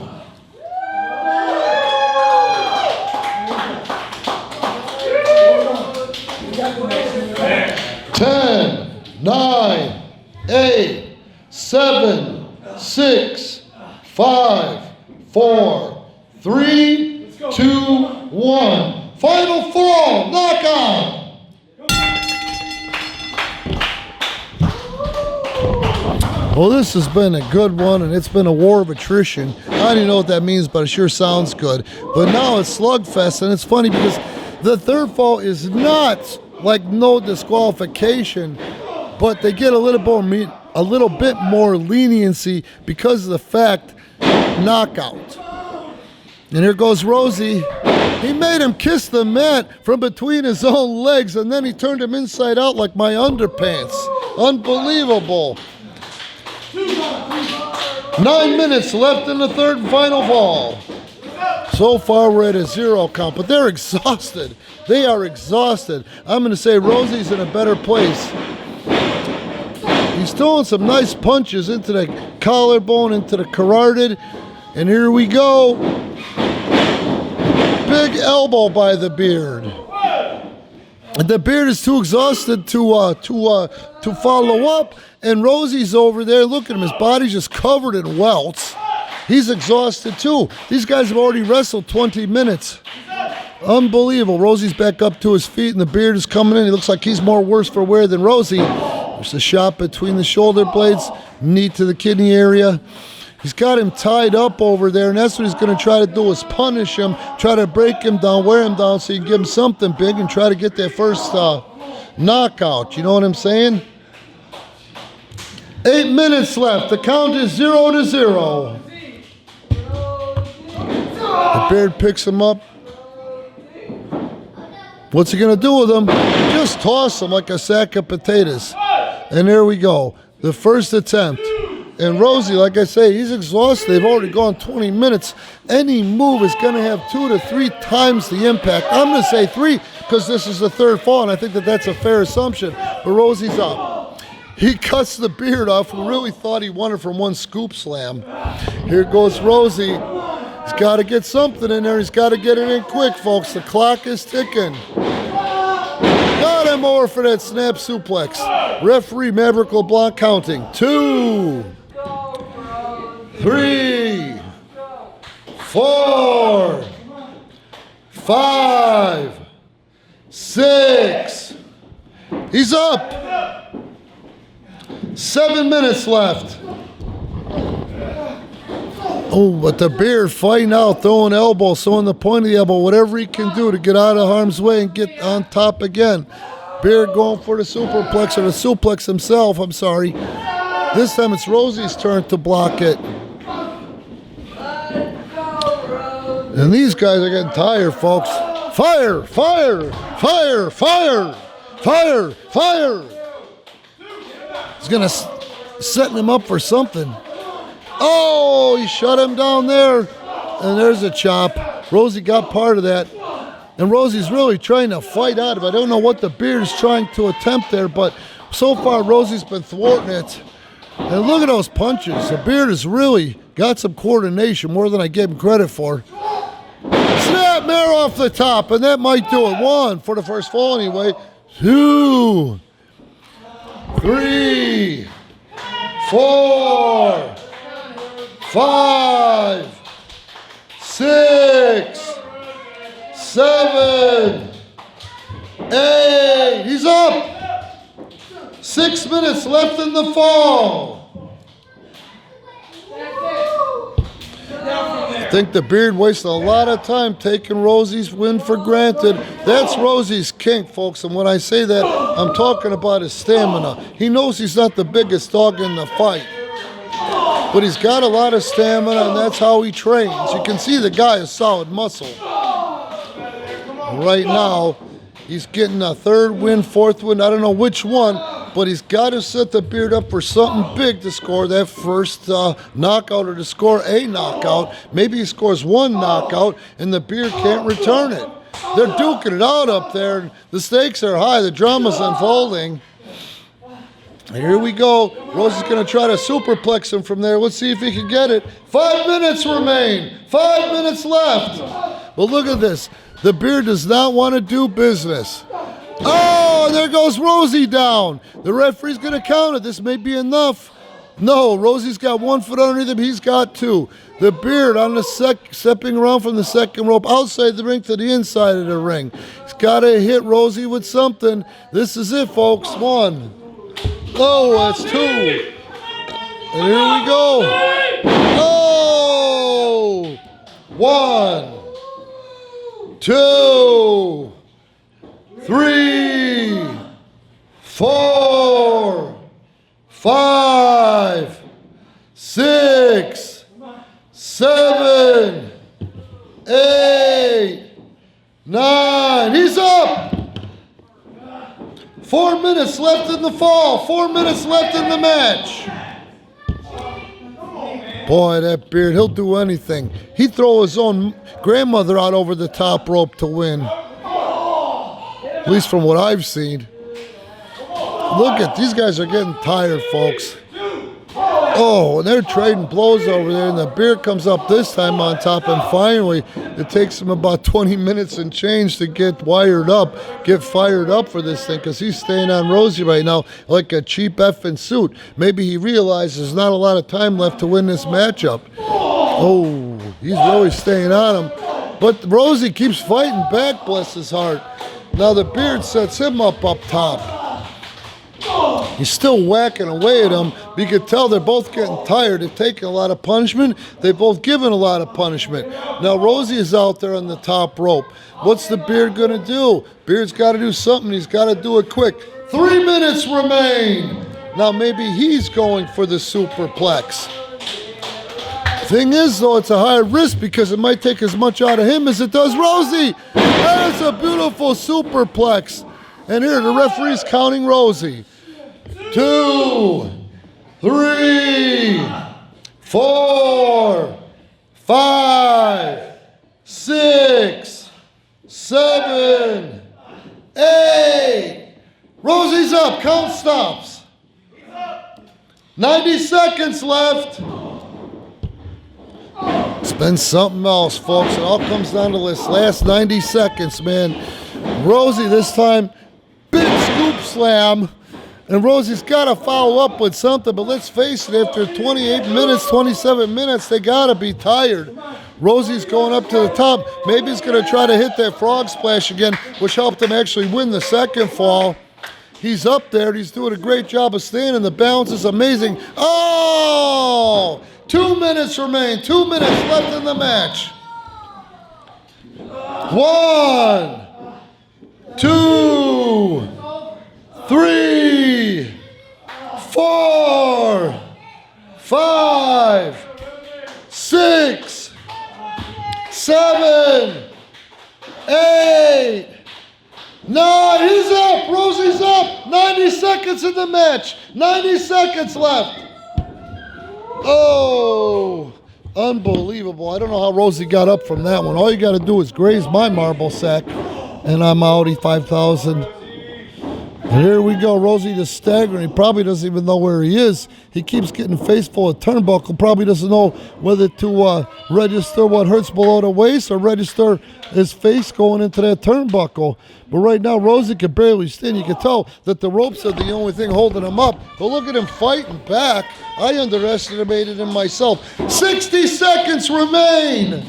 10, 9, 8, 7, 6, 5, 4, 3, 2, 1. Final fall, knockout. Well, this has been a good one, and it's been a war of attrition. I don't even know what that means, but it sure sounds good. But now it's slugfest, and it's funny because the third fall is not like no disqualification, but they get a little bit more leniency because of the fact knockout. And here goes Rosey. He made him kiss the mat from between his own legs, and then he turned him inside out like my underpants. Unbelievable. 9 minutes left in the third and final fall. So far, we're at a 0 count, but they're exhausted. They are exhausted. I'm going to say Rosey's in a better place. He's throwing some nice punches into the collarbone, into the carotid, and here we go. Big elbow by the Beard. And the Beard is too exhausted to follow up, and Rosey's over there. Look at him, his body's just covered in welts. He's exhausted too. These guys have already wrestled 20 minutes. Unbelievable. Rosey's back up to his feet, and the Beard is coming in. He looks like he's more worse for wear than Rosey. There's a shot between the shoulder blades, knee to the kidney area. He's got him tied up over there, and that's what he's going to try to do is punish him, try to break him down, wear him down so you can give him something big and try to get that first knockout. You know what I'm saying? 8 minutes left. The count is 0-0. The Beard picks him up. What's he going to do with him? Just toss him like a sack of potatoes. And there we go. The first attempt. And Rosey, like I say, he's exhausted. They've already gone 20 minutes. Any move is going to have 2 to 3 times the impact. I'm going to say 3 because this is the third fall, and I think that that's a fair assumption. But Rosey's up. He cuts the Beard off, who really thought he won it from one scoop slam. Here goes Rosey. He's got to get something in there. He's got to get it in quick, folks. The clock is ticking. Got him over for that snap suplex. Referee Maverick LeBlanc counting. 2, 3, 4, 5, 6. He's up. 7 minutes left. Oh, but the Beard fighting out, throwing elbows, throwing the point of the elbow, whatever he can do to get out of harm's way and get on top again. Beard going for the superplex, or the suplex himself, I'm sorry. This time it's Rosey's turn to block it. And these guys are getting tired, folks. Fire, fire, fire, fire, fire, fire. setting him up for something. Oh, he shut him down there. And there's a chop. Rosey got part of that. And Rosey's really trying to fight out of it. I don't know what the Beard is trying to attempt there, but so far Rosey's been thwarting it. And look at those punches. The Beard has really got some coordination, more than I gave him credit for. Snap mare off the top, and that might do it. 1 for the first fall anyway. 2, 3, 4, 5, 6, 7, 8. He's up. 6 minutes left in the fall. I think the Beard wasted a lot of time taking Rosey's win for granted. That's Rosey's kink, folks. And when I say that, I'm talking about his stamina. He knows he's not the biggest dog in the fight, but he's got a lot of stamina, and that's how he trains. You can see the guy is solid muscle. Right now, he's getting a 3rd win, 4th win. I don't know which one, but he's got to set the Beard up for something big to score that first knockout, or to score a knockout. Maybe he scores 1 knockout and the Beard can't return it. They're duking it out up there. The stakes are high. The drama's unfolding. And here we go. Rosey's going to try to superplex him from there. Let's see if he can get it. 5 minutes remain. 5 minutes left. But look at this. The Beard does not want to do business. Oh, and there goes Rosey down. The referee's going to count it. This may be enough. No, Rosey's got 1 foot underneath him. He's got 2. The Beard on the stepping around from the second rope outside the ring to the inside of the ring. He's got to hit Rosey with something. This is it, folks. 1. Oh, that's 2. And here we go. Oh! 1, 2, 3, 4, 5, 6, 7, 8, 9. He's up. 4 minutes left in the fall. 4 minutes left in the match. Boy, that Beard, he'll do anything. He'd throw his own grandmother out over the top rope to win. At least from what I've seen. Look at, these guys are getting tired, folks. Oh, and they're trading blows over there, and the Beard comes up this time on top, and finally, it takes him about 20 minutes and change to get fired up for this thing, because he's staying on Rosey right now like a cheap effing suit. Maybe he realizes there's not a lot of time left to win this matchup. Oh, he's really staying on him. But Rosey keeps fighting back, bless his heart. Now the Beard sets him up top. He's still whacking away at him. You can tell they're both getting tired. They've taken a lot of punishment. They've both given a lot of punishment. Now Rosey is out there on the top rope. What's the Beard going to do? Beard's got to do something. He's got to do it quick. 3 minutes remain. Now maybe he's going for the superplex. Thing is, though, it's a high risk because it might take as much out of him as it does Rosey. That's a beautiful superplex. And here, the referee's counting Rosey. 2, 3, 4, 5, 6, 7, 8. Rosey's up. Count stops. 90 seconds left. It's been something else, folks. It all comes down to this last 90 seconds, man. Rosey this time, big scoop slam. And Rosey's got to follow up with something, but let's face it, after 28 minutes, 27 minutes, they got to be tired. Rosey's going up to the top. Maybe he's going to try to hit that frog splash again, which helped him actually win the second fall. He's up there. He's doing a great job of staying, and the balance is amazing. Oh! 2 minutes remain. 2 minutes left in the match. 1, 2, 3, 4, 5, 6, 7, 8, 9. He's up. Rosey's up. 90 seconds in the match. 90 seconds left. Oh, unbelievable. I don't know how Rosey got up from that one. All you got to do is graze my marble sack, and I'm out 5,000. And here we go. Rosey just staggering. He probably doesn't even know where he is. He keeps getting face full of turnbuckle. Probably doesn't know whether to register what hurts below the waist or register his face going into that turnbuckle. But right now, Rosey can barely stand. You can tell that the ropes are the only thing holding him up. But look at him fighting back. I underestimated him myself. 60 seconds remain.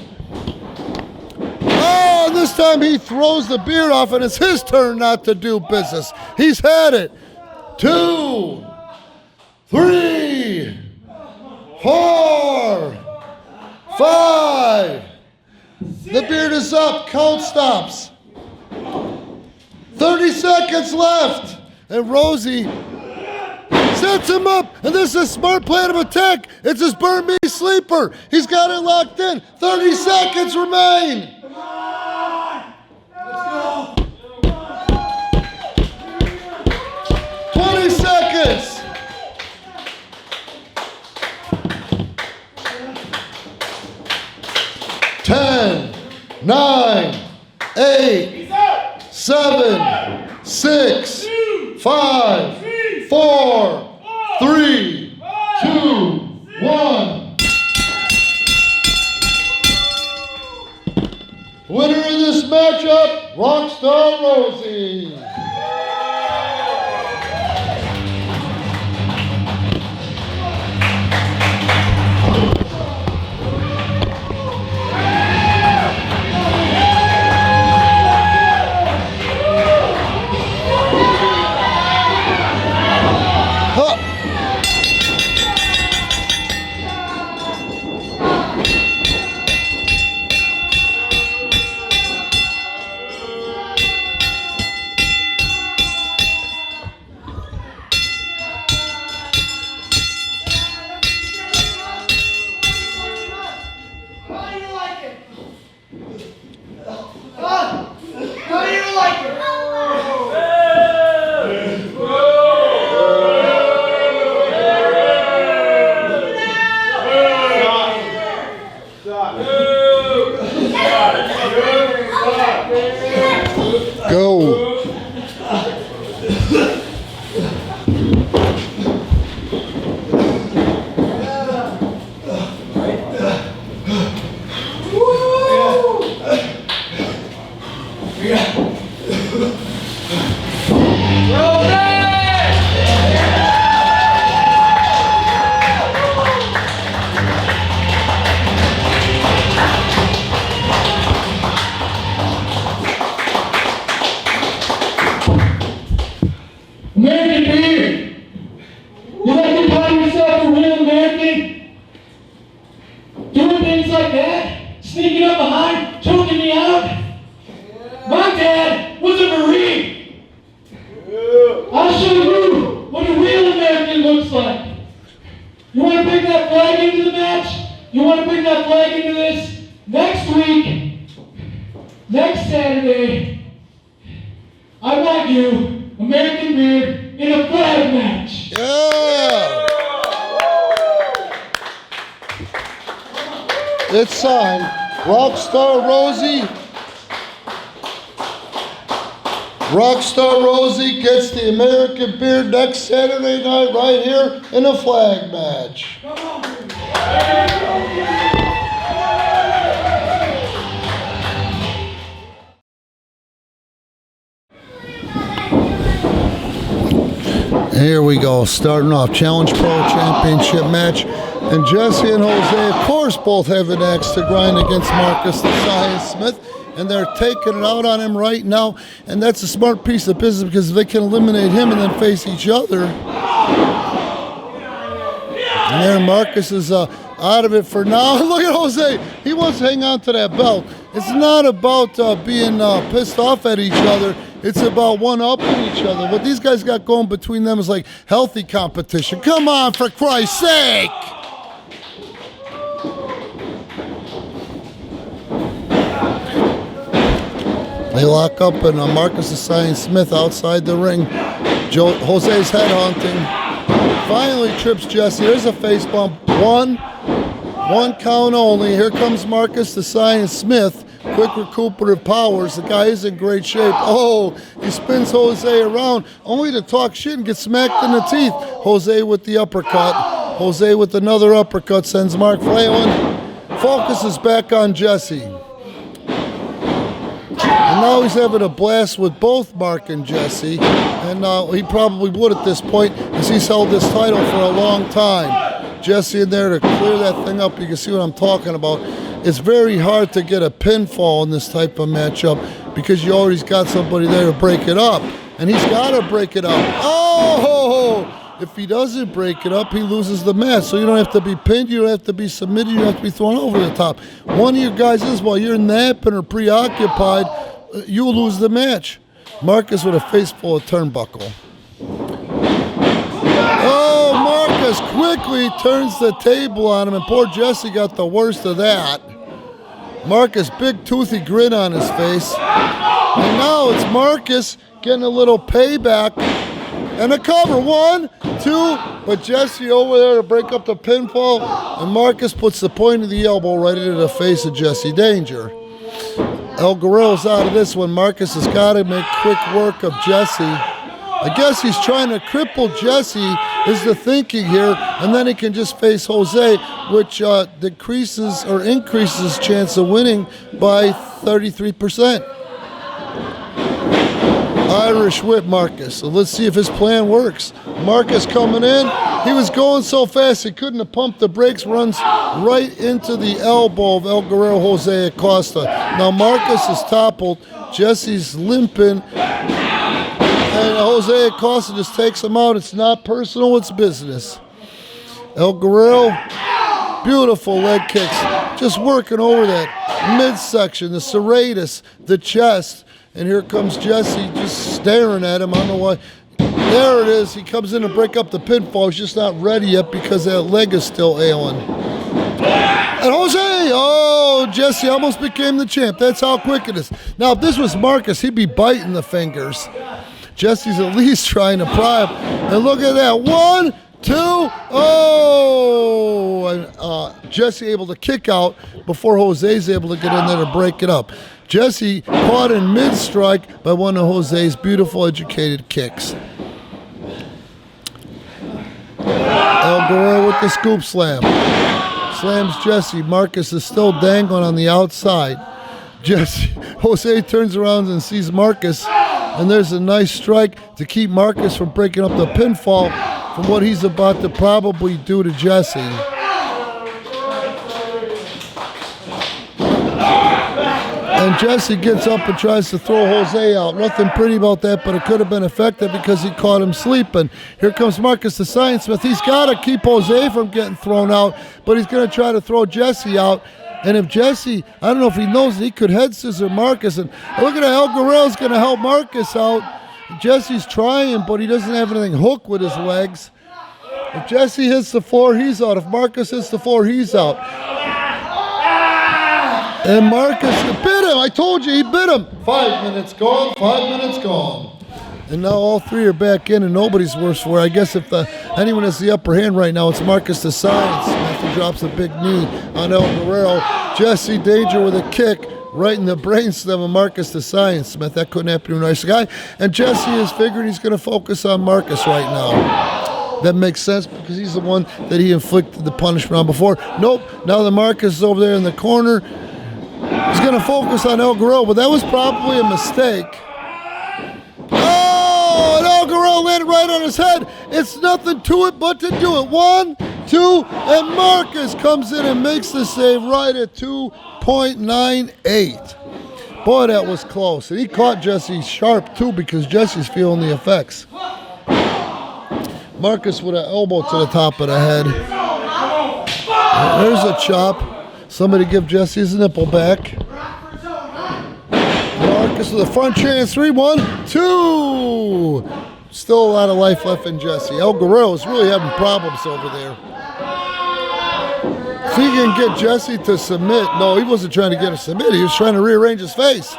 Oh, and this time he throws the beard off, and it's his turn not to do business. He's had it. 2, 3, 4, 5. The beard is up. Count stops. 30 seconds left. And Rosey sets him up, and this is a smart plan of attack. It's his burn me sleeper. He's got it locked in. 30 seconds remain. 20 seconds. 10, 9, 8, 7, 6, 5, 4, 3, 2, 1. Winner of this matchup, Rockstar Rosey. Go. It's signed. Rockstar Rosey. Rockstar Rosey gets the American Beard next Saturday night right here in a flag match. Here we go, starting off Challenge Pro Championship match. And Jesse and Jose, of course, both have an axe to grind against Marcus the Science Smith. And they're taking it out on him right now. And that's a smart piece of business because if they can eliminate him and then face each other. And there Marcus is out of it for now. Look at Jose. He wants to hang on to that belt. It's not about being pissed off at each other. It's about one-upping each other. What these guys got going between them is like healthy competition. Come on, for Christ's sake. They lock up, and Marcus is signing Smith outside the ring. Jose's head hunting. Finally trips Jesse. There's a face bump. One count only. Here comes Marcus the Science Smith. Quick recuperative powers. The guy is in great shape. Oh, he spins Jose around only to talk shit and get smacked in the teeth. Jose with the uppercut. Jose with another uppercut sends Mark flailing. Focus is back on Jesse. And now he's having a blast with both Mark and Jesse. And he probably would at this point, as he's held this title for a long time. Jesse in there to clear that thing up. You can see what I'm talking about. It's very hard to get a pinfall in this type of matchup because you always got somebody there to break it up. And he's got to break it up. Oh! If he doesn't break it up, he loses the match. So you don't have to be pinned, you don't have to be submitted, you don't have to be thrown over the top. One of your guys is, while you're napping or preoccupied, you'll lose the match. Marcus with a face full of turnbuckle. Oh, Marcus quickly turns the table on him, and poor Jesse got the worst of that. Marcus, big toothy grin on his face. And now it's Marcus getting a little payback. And a cover, 1, 2, but Jesse over there to break up the pinfall, and Marcus puts the point of the elbow right into the face of Jesse Danger. El Guerrero's out of this one. Marcus has got to make quick work of Jesse. I guess he's trying to cripple Jesse is the thinking here, and then he can just face Jose, which decreases or increases his chance of winning by 33%. Irish whip Marcus. So let's see if his plan works. Marcus coming in. He was going so fast he couldn't have pumped the brakes. Runs right into the elbow of El Guerrero Jose Acosta. Now Marcus is toppled. Jesse's limping. And Jose Acosta just takes him out. It's not personal, it's business. El Guerrero, beautiful leg kicks. Just working over that midsection, the serratus, the chest. And here comes Jesse just staring at him. I don't know why. There it is. He comes in to break up the pinfall. He's just not ready yet because that leg is still ailing. And Jose! Oh, Jesse almost became the champ. That's how quick it is. Now, if this was Marcus, he'd be biting the fingers. Jesse's at least trying to pry him. And look at that. 1, 2, oh! And Jesse able to kick out before Jose's able to get in there to break it up. Jesse caught in mid-strike by one of Jose's beautiful educated kicks. El Guerrero with the scoop slam. Slams Jesse. Marcus is still dangling on the outside. Jose turns around and sees Marcus, and there's a nice strike to keep Marcus from breaking up the pinfall from what he's about to probably do to Jesse. And Jesse gets up and tries to throw Jose out. Nothing pretty about that, but it could have been effective because he caught him sleeping. Here comes Marcus the Science Smith. He's got to keep Jose from getting thrown out, but he's going to try to throw Jesse out. And if Jesse, I don't know if he knows it, he could head scissor Marcus. And look at that, El Guerrero's going to help Marcus out. Jesse's trying, but he doesn't have anything hooked with his legs. If Jesse hits the floor, he's out. If Marcus hits the floor, he's out. And Marcus bit him. I told you he bit him. 5 minutes gone, 5 minutes gone. And now all three are back in and nobody's worse for it. I guess if anyone has the upper hand right now, it's Marcus the Science. After drops a big knee on El Guerrero. Jesse Danger with a kick right in the brainstem of Marcus the Science Smith. That couldn't happen to a nice guy. And Jesse is figuring he's going to focus on Marcus right now. That makes sense because he's the one that he inflicted the punishment on before. Nope. Now the Marcus is over there in the corner. He's going to focus on El Guerrero, but that was probably a mistake. Oh, and El Guerrero landed right on his head. It's nothing to it but to do it. 1, 2, and Marcus comes in and makes the save right at 2.98. Boy, that was close. And he caught Jesse sharp, too, because Jesse's feeling the effects. Marcus with an elbow to the top of the head. There's a chop. Somebody give Jesse his nipple back. Marcus with a front chance. 3, 1, 2. Still a lot of life left in Jesse. El Guerrero is really having problems over there. If he can get Jesse to submit. No, he wasn't trying to get him to submit. He was trying to rearrange his face.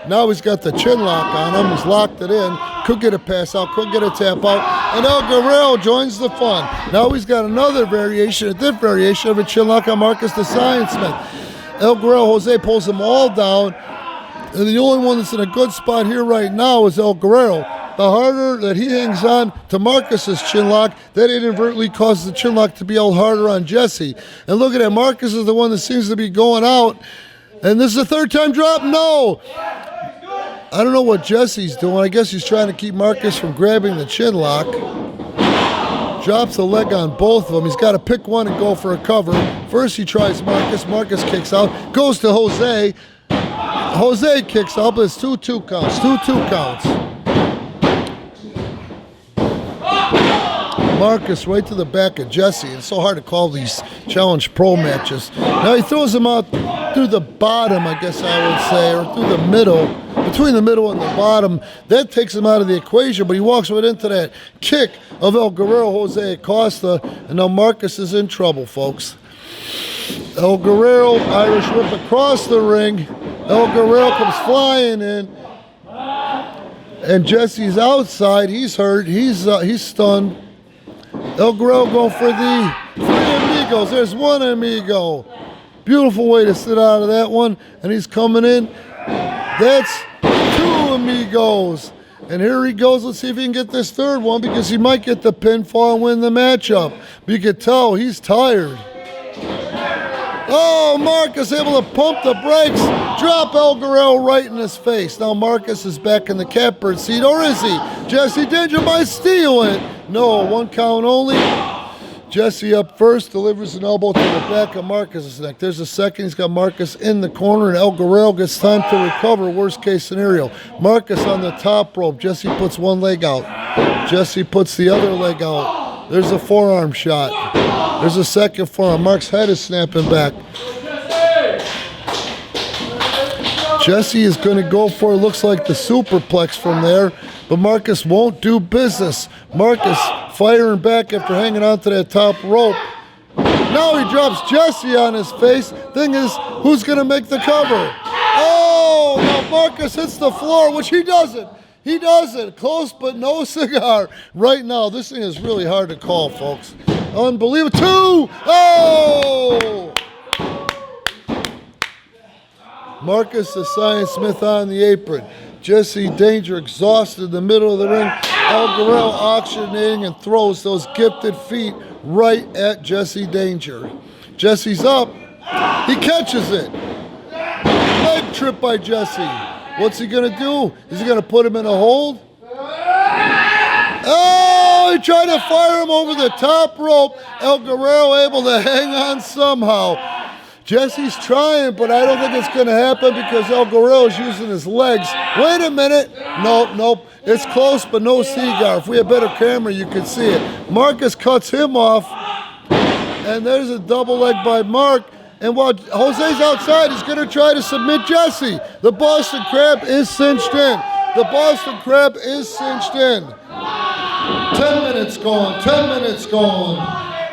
Now he's got the chin lock on him. He's locked it in. Could get a pass out. Could get a tap out. and El Guerrero joins the fun. Now he's got another variation, a different variation of a chin lock on Marcus the Science Smith. El Guerrero, Jose pulls them all down, and the only one that's in a good spot here right now is El Guerrero. The harder that he hangs on to Marcus's chin lock, that inadvertently causes the chin lock to be held harder on Jesse. And look at that, Marcus is the one that seems to be going out. And this is the third time drop? No! I don't know what Jesse's doing. I guess he's trying to keep Marcus from grabbing the chin lock. Drops the leg on both of them. He's got to pick one and go for a cover. First he tries Marcus. Marcus kicks out. Goes to Jose. Jose kicks out, but it's 2-2 counts. 2-2 counts. Marcus right to the back of Jesse. It's so hard to call these Challenge Pro matches. Now he throws him out through the bottom, I guess I would say, or through the middle, between the middle and the bottom. That takes him out of the equation, but he walks right into that kick of El Guerrero, Jose Acosta, and now Marcus is in trouble, folks. El Guerrero, Irish whip across the ring. El Guerrero comes flying in, and Jesse's outside. He's hurt. He's stunned. El Guerrero going for the 3 amigos. There's 1 amigo. Beautiful way to sit out of that one. And he's coming in. That's 2 amigos. And here he goes. Let's see if he can get this third one, because he might get the pinfall and win the matchup. But you can tell he's tired. Oh, Marcus able to pump the brakes. Drop El Guerrero right in his face. Now Marcus is back in the catbird seat, or is he? Jesse Danger might steal it. No, 1 count only. Jesse up first, delivers an elbow to the back of Marcus's neck. There's a second. He's got Marcus in the corner, and El Guerrero gets time to recover. Worst case scenario. Marcus on the top rope. Jesse puts 1 leg out. Jesse puts the other leg out. There's a forearm shot. There's a second forearm. Mark's head is snapping back. Jesse is going to go for, looks like, the superplex from there, but Marcus won't do business. Marcus firing back after hanging onto that top rope. Now he drops Jesse on his face. Thing is, who's going to make the cover? Oh, now Marcus hits the floor, which he doesn't. He doesn't. Close, but no cigar. Right now, this thing is really hard to call, folks. Unbelievable. 2! Oh! Marcus the Science Smith on the apron. Jesse Danger exhausted in the middle of the ring. El Guerrero auctioning and throws those gifted feet right at Jesse Danger. Jesse's up. He catches it. Leg trip by Jesse. What's he going to do? Is he going to put him in a hold? Oh, he tried to fire him over the top rope. El Guerrero able to hang on somehow. Jesse's trying, but I don't think it's going to happen because El Guerrero is using his legs. Wait a minute. Nope. It's close, but no cigar. If we had better camera, you could see it. Marcus cuts him off, and there's a double leg by Mark. And while Jose's outside, he's going to try to submit Jesse. The Boston Crab is cinched in. The Boston Crab is cinched in. 10 minutes gone. 10 minutes gone.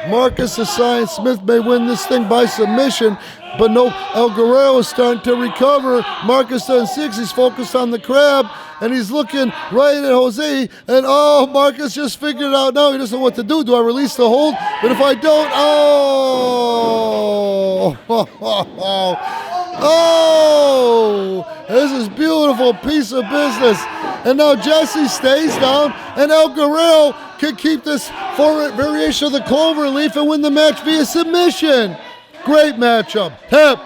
Marcus the Science Smith may win this thing by submission, but no, El Guerrero is starting to recover. Marcus doesn't see it. He's focused on the crab, and he's looking right at Jose, and oh, Marcus just figured it out now. He doesn't know what to do. Do I release the hold? But if I don't, oh, this is a beautiful piece of business. And now Jesse stays down, and El Guerrero can keep this variation of the clover leaf and win the match via submission. Great matchup. Tap.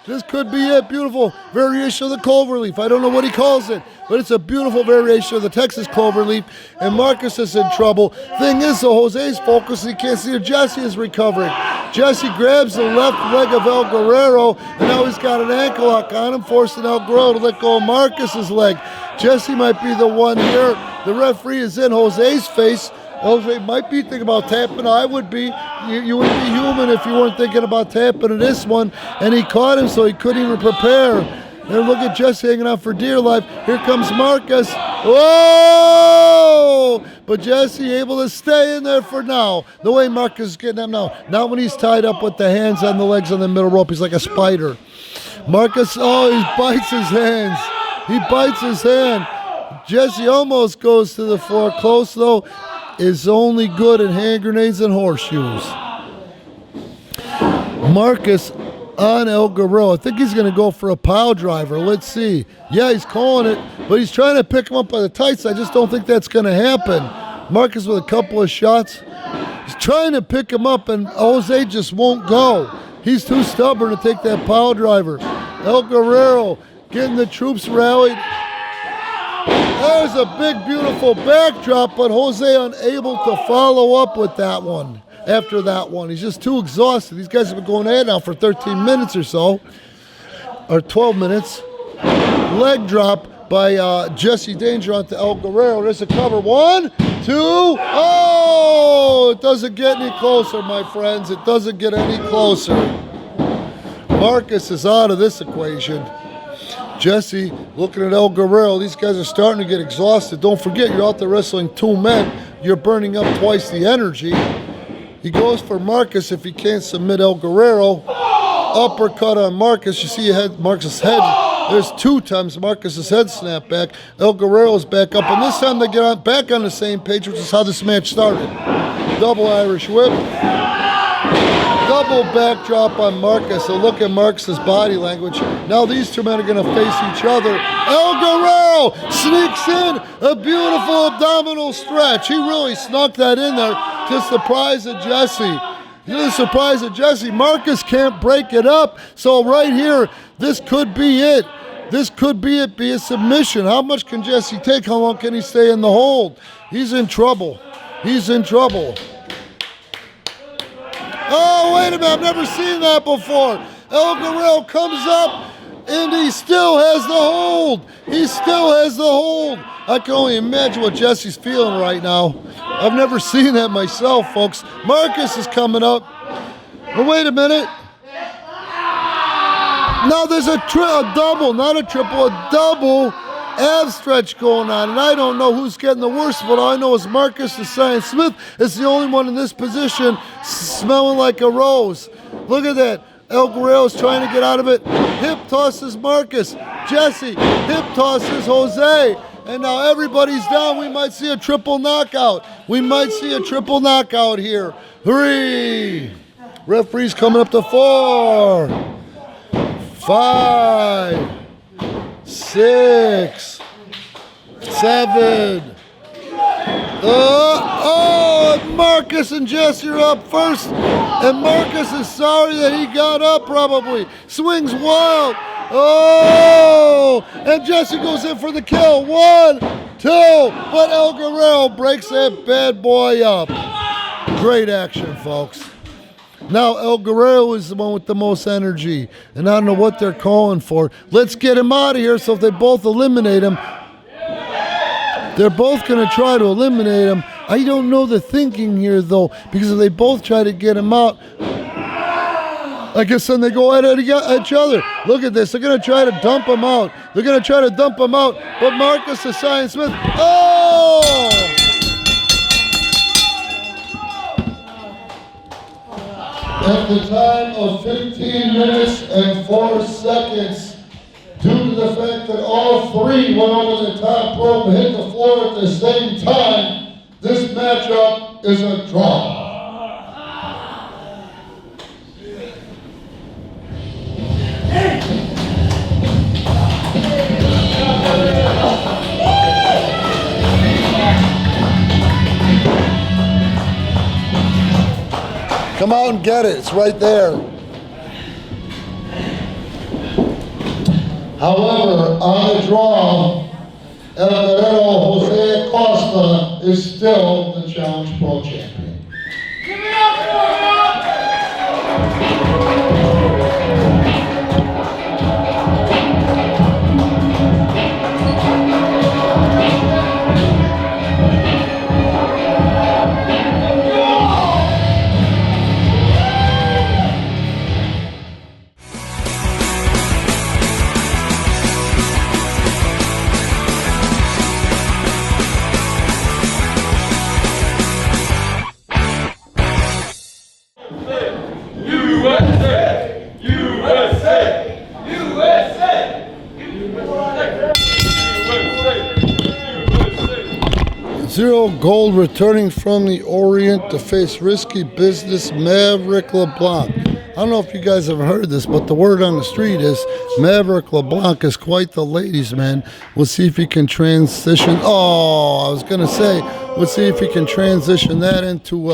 This could be a beautiful variation of the clover leaf. I don't know what he calls it, but it's a beautiful variation of the Texas clover leaf, and Marcus is in trouble. Thing is, so Jose's focused, he can't see if Jesse is recovering. Jesse grabs the left leg of El Guerrero, and now he's got an ankle lock on him, forcing El Guerrero to let go of Marcus's leg. Jesse might be the one here. The referee is in Jose's face. Jose might be thinking about tapping. I would be. You would be human if you weren't thinking about tapping to this one. And he caught him, so he couldn't even prepare. And look at Jesse hanging out for dear life. Here comes Marcus. Whoa! But Jesse able to stay in there for now. The way Marcus is getting up now. Not when he's tied up with the hands on the legs on the middle rope. He's like a spider. Marcus, he bites his hands. He bites his hand. Jesse almost goes to the floor. Close, though, is only good in hand grenades and horseshoes. Marcus on El Guerrero. I think he's going to go for a pile driver. Let's see. Yeah, he's calling it, but he's trying to pick him up by the tights. I just don't think that's going to happen. Marcus with a couple of shots. He's trying to pick him up, and Jose just won't go. He's too stubborn to take that pile driver. El Guerrero getting the troops rallied. There's a big, beautiful backdrop, but Jose unable to follow up with that one. After that one, he's just too exhausted. These guys have been going at it now for 13 minutes or so, or 12 minutes. Leg drop by Jesse Danger onto El Guerrero. There's a cover. 1, 2. Oh, it doesn't get any closer, my friends. It doesn't get any closer. Marcus is out of this equation. Jesse looking at El Guerrero. These guys are starting to get exhausted. Don't forget, you're out there wrestling 2 men. You're burning up twice the energy. He goes for Marcus if he can't submit El Guerrero. Uppercut on Marcus. You see Marcus' head. There's 2 times Marcus' head snapped back. El Guerrero's back up. And this time they get back on the same page, which is how this match started. Double Irish whip. Double backdrop on Marcus. So look at Marcus' body language. Now these 2 men are going to face each other. El Guerrero sneaks in a beautiful abdominal stretch. He really snuck that in there to surprise Jesse. To the surprise of Jesse. Marcus can't break it up. So right here, this could be it. This could be it, be a submission. How much can Jesse take? How long can he stay in the hold? He's in trouble. He's in trouble. Oh, wait a minute, I've never seen that before. El Guerrero comes up, and he still has the hold. He still has the hold. I can only imagine what Jesse's feeling right now. I've never seen that myself, folks. Marcus is coming up. But wait a minute. Now there's a double, not a triple, a double ab stretch going on, and I don't know who's getting the worst of it. All I know is Marcus the Science Smith is the only one in this position smelling like a rose. Look at that. El Guerrero's trying to get out of it. Hip tosses Marcus. Jesse, hip tosses Jose. And now everybody's down. We might see a triple knockout. We might see a triple knockout here. 3. Referee's coming up to 4. 5. 6, 7. Marcus and Jesse are up first, and Marcus is sorry that he got up. Probably swings wild. Oh, and Jesse goes in for the kill. 1, 2, but El Guerrero breaks that bad boy up. Great action, folks. Now El Guerrero is the one with the most energy, and I don't know what they're calling for. Let's get him out of here. So if they both eliminate him, they're both going to try to eliminate him. I don't know the thinking here, though, because if they both try to get him out, I guess then they go at each other. Look at this. They're going to try to dump him out. They're going to try to dump him out, but Marcus the Science Smith, oh! At the time of 15 minutes and 4 seconds, due to the fact that all 3 went over the top rope and hit the floor at the same time, this matchup is a draw. Come out and get it. It's right there. However, on the draw, El Guerrero Jose Acosta is still the Challenge Pro Champion. Give it up for him! USA! 0 gold returning from the Orient to face risky business Maverick LeBlanc. I don't know if you guys have heard this, but the word on the street is Maverick LeBlanc is quite the ladies' man. We'll see if he can transition. Oh, I was going to say, we'll see if he can transition that into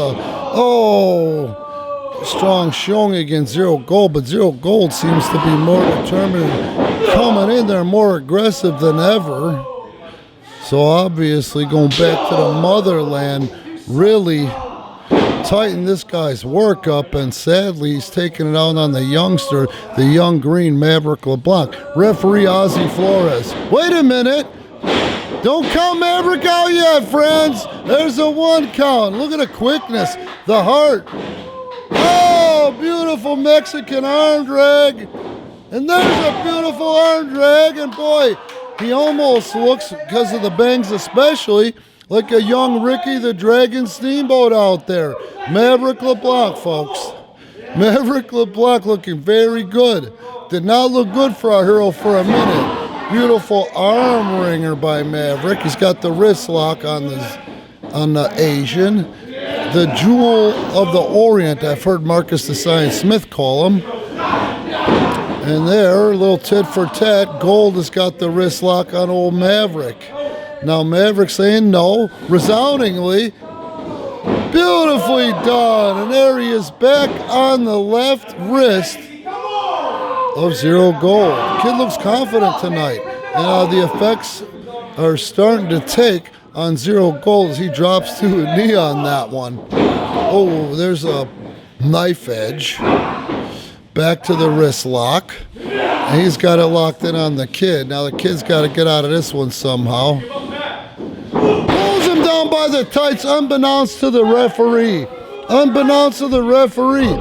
strong showing against 0 gold, but 0 gold seems to be more determined, coming in there more aggressive than ever. So obviously going back to the motherland really tightened this guy's work up, and sadly he's taking it out on the youngster, the young green Maverick LeBlanc. Referee Ozzy Flores. Wait a minute. Don't count Maverick out yet, friends. There's a 1 count. Look at the quickness, the heart. Oh, beautiful Mexican arm drag. And there's a beautiful arm drag, and boy, he almost looks, because of the bangs especially, like a young Ricky the Dragon Steamboat out there. Maverick LeBlanc, folks. Maverick LeBlanc looking very good. Did not look good for our hero for a minute. Beautiful arm wringer by Maverick. He's got the wrist lock on the Asian. The jewel of the Orient, I've heard Marcus the Science Smith call him. And there, a little tit for tat, Gold has got the wrist lock on old Maverick. Now Maverick saying no, resoundingly. Beautifully done. And there he is back on the left wrist of 0 gold. Kid looks confident tonight. And the effects are starting to take on 0 gold as he drops to a knee on that one. Oh, there's a knife edge. Back to the wrist lock. And he's got it locked in on the kid. Now the kid's got to get out of this one somehow. Pulls him down by the tights, unbeknownst to the referee. Unbeknownst to the referee.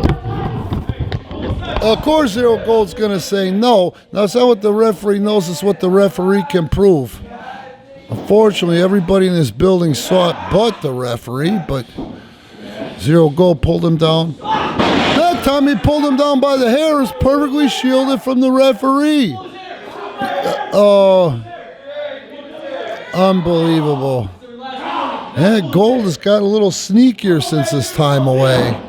Of course 0 gold's going to say no. Now it's not what the referee knows, it's what the referee can prove. Unfortunately, everybody in this building saw it but the referee, but 0 gold pulled him down. That time he pulled him down by the hair, is perfectly shielded from the referee. Unbelievable. And Gold has got a little sneakier since his time away.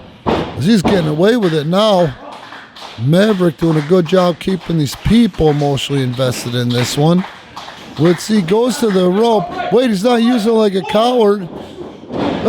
He's getting away with it now. Maverick doing a good job keeping these people emotionally invested in this one. Let's see, goes to the rope. Wait, he's not using it like a coward.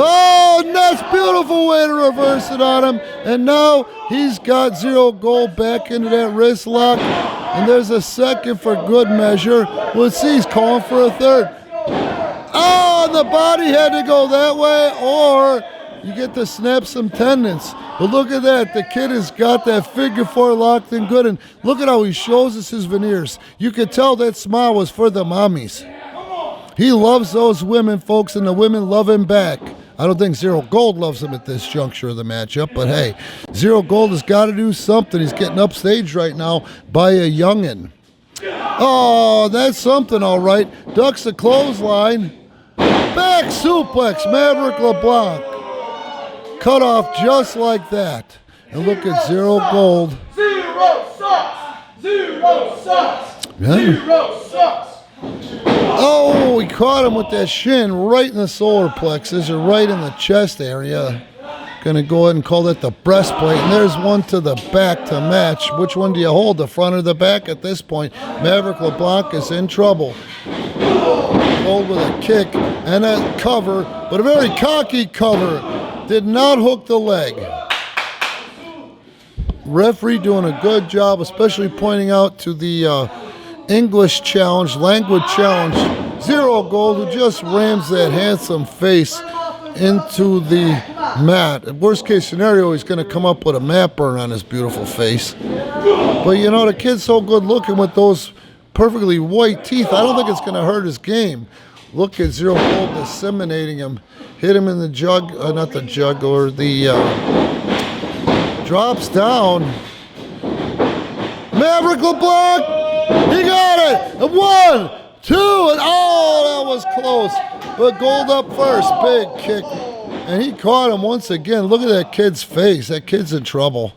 Oh, and that's a beautiful way to reverse it on him. And now he's got 0 gold back into that wrist lock. And there's a second for good measure. Let's see, he's calling for a third. Oh, and the body had to go that way, or you get to snap some tendons. But look at that. The kid has got that figure 4 locked in good. And look at how he shows us his veneers. You could tell that smile was for the mommies. He loves those women, folks, and the women love him back. I don't think 0 gold loves him at this juncture of the matchup, but hey, 0 gold has got to do something. He's getting upstaged right now by a youngin'. Oh, that's something, all right. Ducks the clothesline. Back suplex, Maverick LeBlanc. Cut off just like that. And look at 0 gold. 0 sucks. 0 sucks. Yeah. 0 sucks. Oh, he caught him with that shin right in the solar plexus, or right in the chest area. Gonna go ahead and call that the breastplate. And there's one to the back to match. Which one do you hold, the front or the back at this point? Maverick LeBlanc is in trouble. Gold with a kick and a cover, but a very cocky cover. Did not hook the leg. Referee doing a good job, especially pointing out to the English challenge, language challenge, 0 gold, who just rams that handsome face into the mat. In worst case scenario, he's going to come up with a mat burn on his beautiful face. But you know, the kid's so good looking with those perfectly white teeth, I don't think it's going to hurt his game. Look at 0 gold disseminating him. Hit him in the jug, not the jug, or the drops down. Maverick LeBlanc, he got it. 1, 2, and oh, that was close. But Gold up first, big kick. And he caught him once again. Look at that kid's face. That kid's in trouble.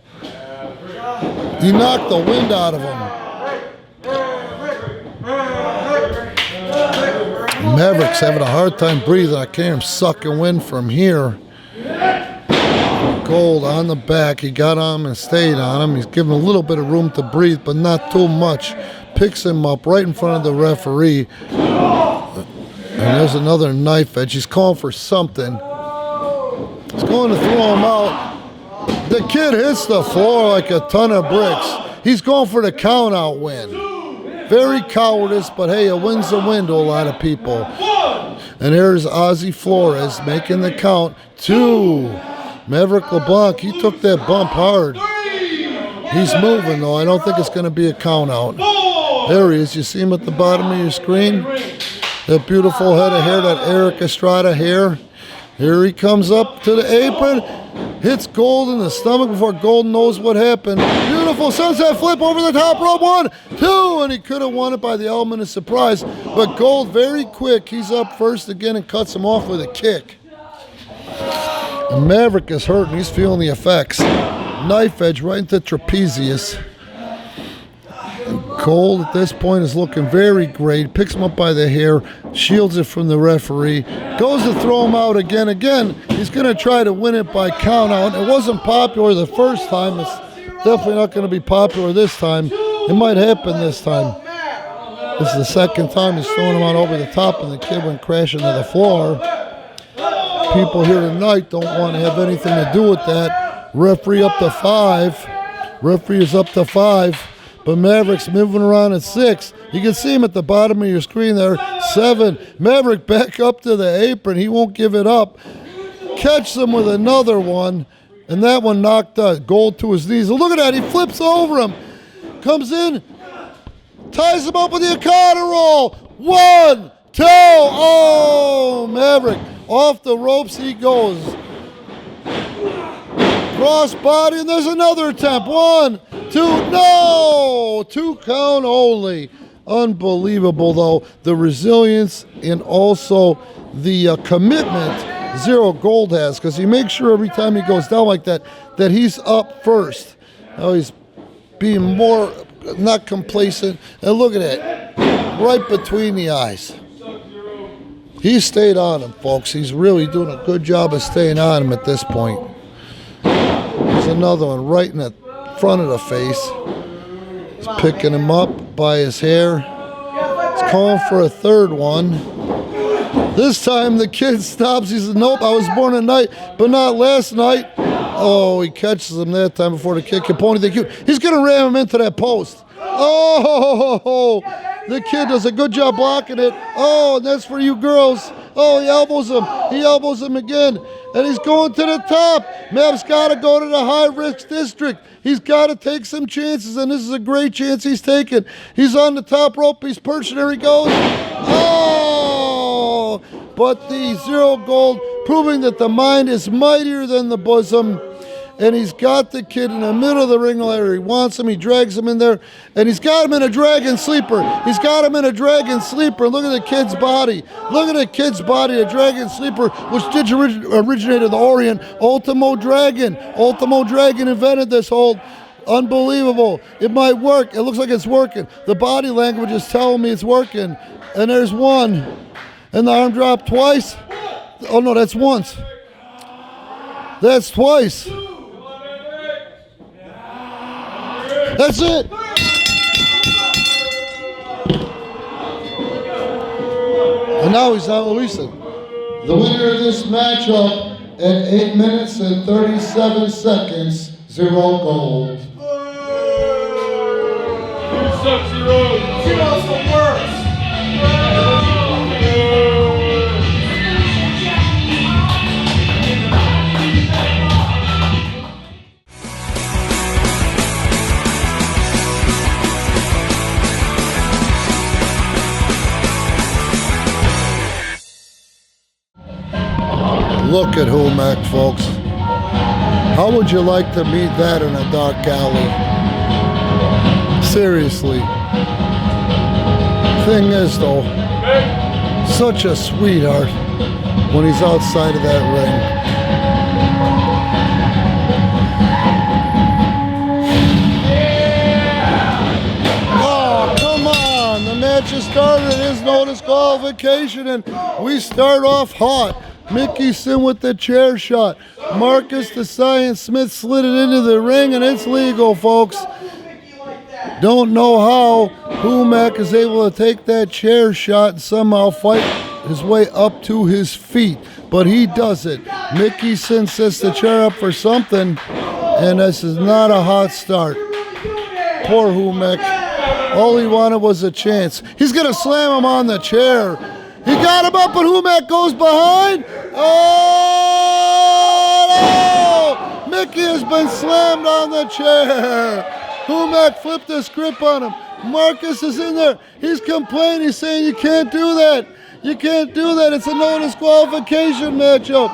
He knocked the wind out of him. Maverick's having a hard time breathing. I can't hear him sucking wind from here. Gold on the back. He got on him and stayed on him. He's given a little bit of room to breathe, but not too much. Picks him up right in front of the referee. And there's another knife edge. He's calling for something. He's going to throw him out. The kid hits the floor like a ton of bricks. He's going for the count-out win. Very cowardice, but hey, a win's a win to a lot of people. And here's Ozzy Flores making the count. 2. Maverick LeBlanc, he took that bump hard. He's moving, though. I don't think it's going to be a count-out. There he is. You see him at the bottom of your screen? That beautiful head of hair, that Eric Estrada hair. Here he comes up to the apron. Hits Gold in the stomach before Gold knows what happened. Beautiful sunset flip over the top rope. 1, 2, and he could have won it by the element of surprise. But Gold, very quick, he's up first again and cuts him off with a kick. And Maverick is hurt and he's feeling the effects. Knife edge right into trapezius. And Gold at this point is looking very great. Picks him up by the hair, shields it from the referee. Goes to throw him out again. Again, he's going to try to win it by count out. It wasn't popular the first time. It's definitely not going to be popular this time. It might happen this time. This is the second time he's throwing him out over the top and the kid went crashing to the floor. People here tonight don't want to have anything to do with that. Referee up to 5. Referee is up to 5. But Maverick's moving around at 6. You can see him at the bottom of your screen there. 7. Maverick back up to the apron. He won't give it up. Catches him with another one. And that one knocked Gold to his knees. Look at that. He flips over him. Comes in. Ties him up with the Acosta roll. 1, 2. Oh, Maverick. Off the ropes he goes. Cross body. And there's another attempt. 1, 2, no! 2 count only. Unbelievable, though. The resilience and also the commitment Zero Gold has, because he makes sure every time he goes down like that, that he's up first. Now he's being more, not complacent. And look at that. Right between the eyes. He stayed on him, folks. He's really doing a good job of staying on him at this point. There's another one right in the front of the face. He's picking him up by his hair. He's calling for a third one. This time the kid stops. He says, nope, I was born at night, but not last night. Oh, he catches him that time before the kid can pony the cute. He's going to ram him into that post. Oh, the kid does a good job blocking it. Oh, and that's for you girls. Oh, he elbows him. He elbows him again. And he's going to the top. Mav's got to go to the high-risk district. He's got to take some chances, and this is a great chance he's taking. He's on the top rope. He's perched. There he goes. Oh! But the Zero Gold proving that the mind is mightier than the bosom. And he's got the kid in the middle of the ring area. He wants him. He drags him in there. And he's got him in a dragon sleeper. He's got him in a dragon sleeper. Look at the kid's body. Look at the kid's body, a dragon sleeper, which did originate in the Orient. Ultimo Dragon. Ultimo Dragon invented this hold. Unbelievable. It might work. It looks like it's working. The body language is telling me it's working. And there's one. And the arm drop twice. Oh, no, that's once. That's twice. That's it. And now he's not releasing. The winner of this matchup at 8 minutes and 37 seconds, Zero Gold. Sucks, Zero. Zero's the worst. Look at Humec, folks. How would you like to meet that in a dark alley? Seriously. Thing is, though, such a sweetheart when he's outside of that ring. Oh, come on. The match has started. It is no disqualification, and we start off hot. Mickey Sinn with the chair shot. Marcus the Science Smith slid it into the ring, and it's legal, folks. Don't know how Humec is able to take that chair shot and somehow fight his way up to his feet, but he does it. Mickey Sinn sets the chair up for something, and this is not a hot start. Poor Humec. All he wanted was a chance. He's going to slam him on the chair. He got him up, but Humec goes behind. Oh, no! Mickey has been slammed on the chair. Humec flipped the script on him. Marcus is in there. He's complaining. He's saying, you can't do that. You can't do that. It's a no disqualification matchup.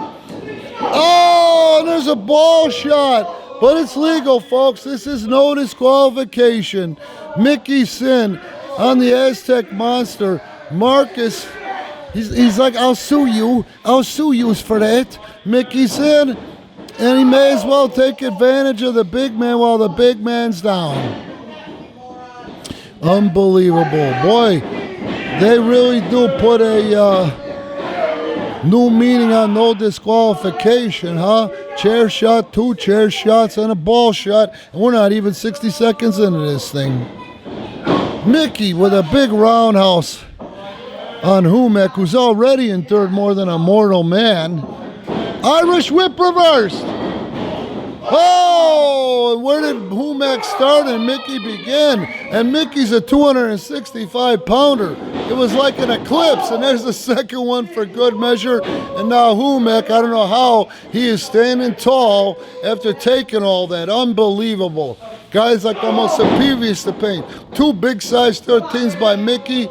Oh, and there's a ball shot. But it's legal, folks. This is no disqualification. Mickey Sinn on the Aztec Monster. Marcus, he's like, I'll sue you. I'll sue you for that. Mickey Sinn, and he may as well take advantage of the big man while the big man's down. Unbelievable. Boy, they really do put a new meaning on no disqualification, huh? Chair shot, 2 chair shots, and a ball shot, and we're not even 60 seconds into this thing. Mickey with a big roundhouse on Humec, who's already endured more than a mortal man. Irish whip reversed. Oh, and where did Humec start and Mickey begin? And Mickey's a 265-pounder. It was like an eclipse, and there's the second one for good measure. And now Humec, I don't know how he is standing tall after taking all that. Unbelievable. Guys like almost impervious to pain. 2 big size 13s by Mickey.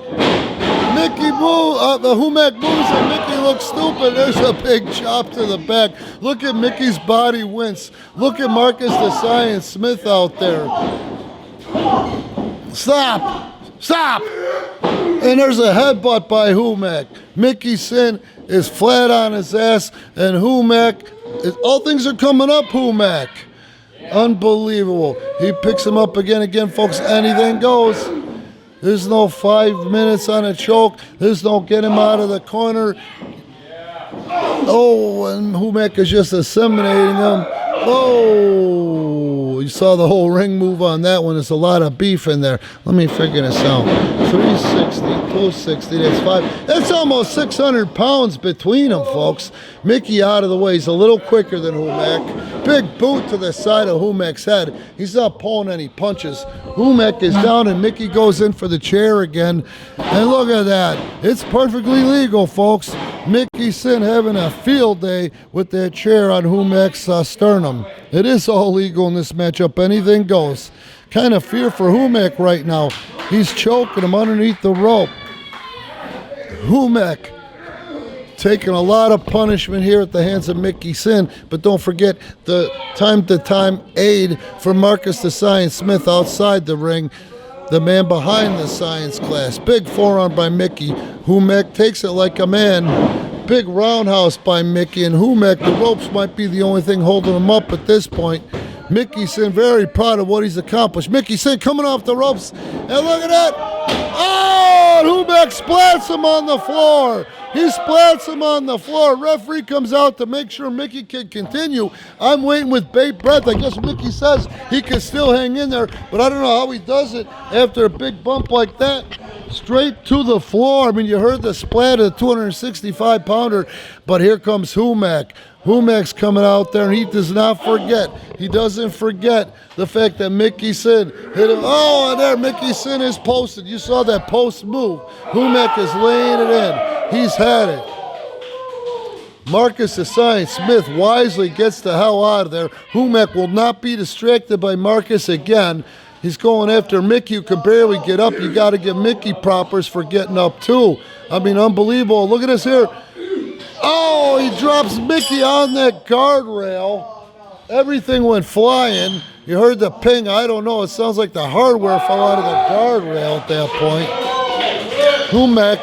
Humec moves and Mickey looks stupid. There's a big chop to the back. Look at Mickey's body wince. Look at Marcus the Science Smith out there. Stop! Stop! And there's a headbutt by Humec. Mickey Sinn is flat on his ass, and Humec, all things are coming up, Humec. Unbelievable. He picks him up again, folks. Anything goes. There's no 5 minutes on a choke. There's no get him out of the corner. Oh, and Humec is just assimilating him. Oh, you saw the whole ring move on that one. There's a lot of beef in there. Let me figure this out. 360, 260, that's 5. That's almost 600 pounds between them, folks. Mickey out of the way. He's a little quicker than Humec. Big boot to the side of Humec's head. He's not pulling any punches. Humec is down and Mickey goes in for the chair again. And look at that. It's perfectly legal, folks. Mickey Sinn having a field day with that chair on Humec's sternum. It is all legal in this matchup. Anything goes. Kind of fear for Humec right now. He's choking him underneath the rope. Humec taking a lot of punishment here at the hands of Mickey Sinn, but don't forget the time-to-time aid for Marcus the Science Smith outside the ring, the man behind the science class. Big forearm by Mickey. Humec takes it like a man. Big roundhouse by Mickey, and Humec, the ropes might be the only thing holding him up at this point. Mickey Sinn very proud of what he's accomplished. Mickey Sinn coming off the ropes, and look at that. Oh, and Humec splats him on the floor. He splats him on the floor. Referee comes out to make sure Mickey can continue. I'm waiting with bated breath. I guess Mickey says he can still hang in there, but I don't know how he does it after a big bump like that. Straight to the floor. I mean, you heard the splat of the 265-pounder, but here comes Humec. Humec's coming out there, and he does not forget. He doesn't forget the fact that Mickey Sinn hit him. Oh, and there Mickey Sinn is posted. You saw that post move. Humec is laying it in. He's had it. Marcus the Science Smith wisely gets the hell out of there. Humec will not be distracted by Marcus again. He's going after Mickey, who can barely get up. You got to give Mickey propers for getting up, too. I mean, unbelievable. Look at this here. Oh, he drops Mickey on that guardrail. Everything went flying. You heard the ping. I don't know. It sounds like the hardware fell out of the guardrail at that point. Humec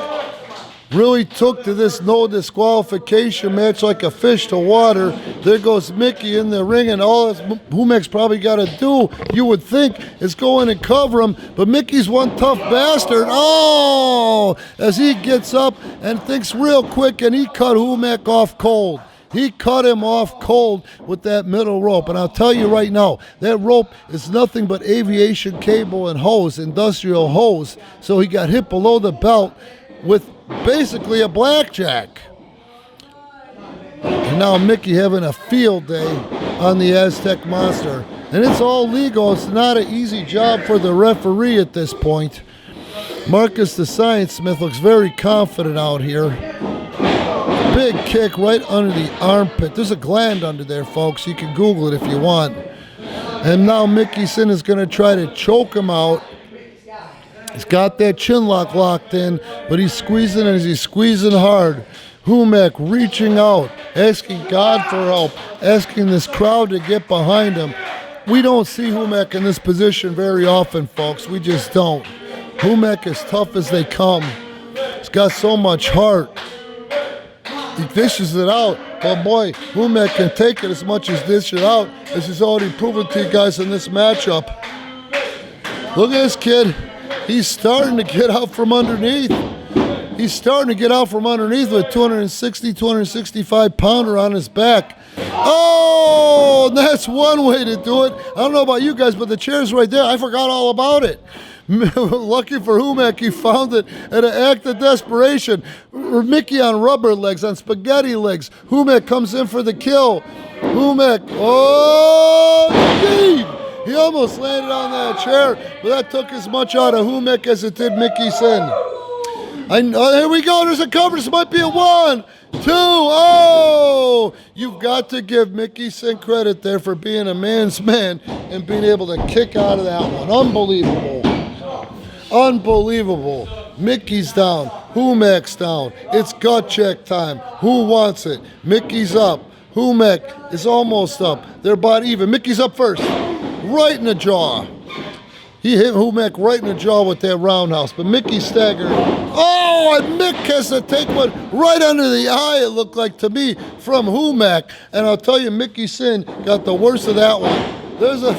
really took to this no disqualification match like a fish to water. There goes Mickey in the ring, and all Humec's probably got to do, you would think, is go in and cover him. But Mickey's one tough bastard. Oh! As he gets up and thinks real quick, and he cut Humec off cold. He cut him off cold with that middle rope. And I'll tell you right now, that rope is nothing but aviation cable and hose, industrial hose. So he got hit below the belt with basically a blackjack. And now Mickey having a field day on the Aztec Monster. And it's all legal. It's not an easy job for the referee at this point. Marcus the Science Smith looks very confident out here. Big kick right under the armpit. There's a gland under there, folks. You can Google it if you want. And now Mickey Sinn is going to try to choke him out. He's got that chin lock locked in, but he's squeezing and he's squeezing hard. Humec reaching out, asking God for help, asking this crowd to get behind him. We don't see Humec in this position very often, folks. We just don't. Humec is tough as they come. He's got so much heart. He dishes it out. But boy, Humec can take it as much as dish it out, as he's already proven to you guys in this matchup. Look at this kid. He's starting to get out from underneath. He's starting to get out from underneath with 265 pounder on his back. Oh, that's one way to do it. I don't know about you guys, but the chair's right there. I forgot all about it. Lucky for Humec, he found it at an act of desperation. Mickey on rubber legs, on spaghetti legs. Humec comes in for the kill. Humec, oh, indeed. He almost landed on that chair, but that took as much out of Humec as it did Mickey Sinn. Here we go, there's a cover. This might be a 1, 2, oh! You've got to give Mickey Sinn credit there for being a man's man and being able to kick out of that one. Unbelievable. Unbelievable. Mickey's down. Humec's down. It's gut check time. Who wants it? Mickey's up. Humec is almost up. They're about even. Mickey's up first. Right in the jaw. He hit Humec right in the jaw with that roundhouse, but Mickey staggered. Oh, and Mick has to take one right under the eye, it looked like to me, from Humec. And I'll tell you, Mickey Sinn got the worst of that one. There's a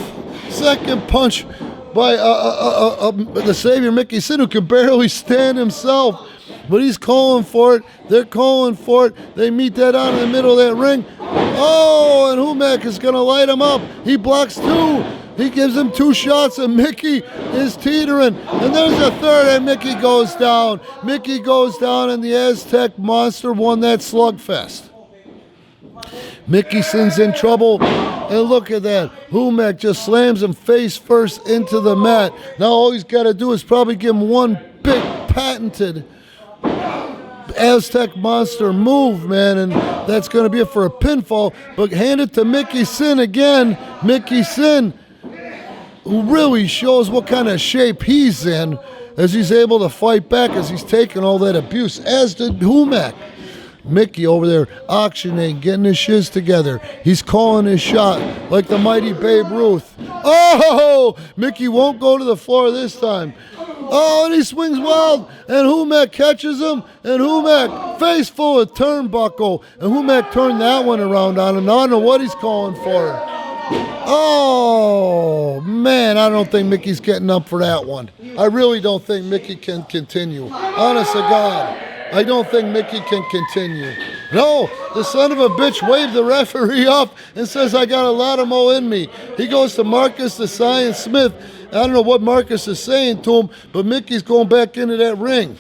second punch by the savior, Mickey Sinn, who can barely stand himself. But he's calling for it. They're calling for it. They meet that out in the middle of that ring. Oh, and Humec is going to light him up. He blocks 2. He gives him 2 shots, and Mickey is teetering. And there's a third, and Mickey goes down. Mickey goes down, and the Aztec Monster won that slugfest. Mickey Sinn's in trouble, and look at that. Humec just slams him face first into the mat. Now all he's got to do is probably give him one big patented Aztec Monster move, man, and that's going to be it for a pinfall. But hand it to Mickey Sinn again. Mickey Sinn, who really shows what kind of shape he's in as he's able to fight back as he's taking all that abuse, as did Humec. Mickey over there auctioning, getting his shiz together. He's calling his shot like the mighty Babe Ruth. Oh, Mickey won't go to the floor this time. Oh, and he swings wild, and Humec catches him, and Humec face full of turnbuckle, and Humec turned that one around on him. Now I don't know what he's calling for. Oh, man, I don't think Mickey's getting up for that one. I really don't think Mickey can continue. Honest to God, I don't think Mickey can continue. No, the son of a bitch waved the referee up and says, I got a lot of mo in me. He goes to Marcus the Science Smith. I don't know what Marcus is saying to him, but Mickey's going back into that ring.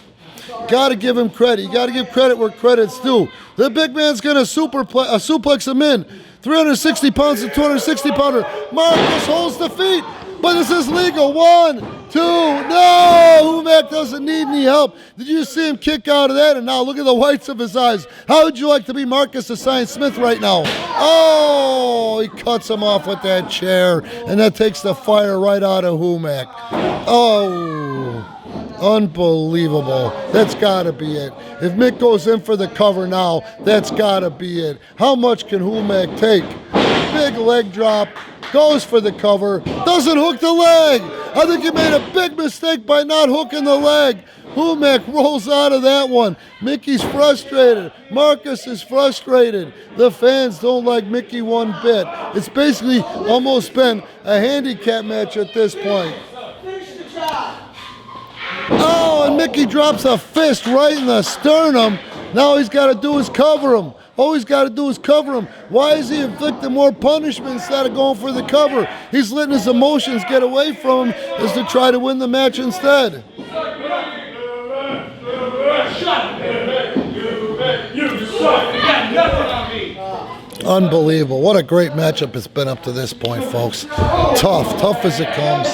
Got to give him credit. You got to give credit where credit's due. The big man's going to suplex him in. 360 pounds and 260 pounder. Marcus holds the feet, but this is legal. 1, 2, no! Humec doesn't need any help. Did you see him kick out of that? And now look at the whites of his eyes. How would you like to be Marcus the Science Smith right now? Oh, he cuts him off with that chair, and that takes the fire right out of Humec. Oh, unbelievable. That's got to be it. If Mick goes in for the cover now, that's got to be it. How much can Humec take? Big leg drop. Goes for the cover, doesn't hook the leg. I think he made a big mistake by not hooking the leg. Humec rolls out of that one. Mickey's frustrated. Marcus is frustrated. The fans don't like Mickey one bit. It's basically almost been a handicap match at this point. Oh, and Mickey drops a fist right in the sternum. Now he's got to do is cover him. All he's got to do is cover him. Why is he inflicting more punishment instead of going for the cover? He's letting his emotions get away from him as to try to win the match instead. Unbelievable. What a great matchup it's been up to this point, folks. Tough as it comes.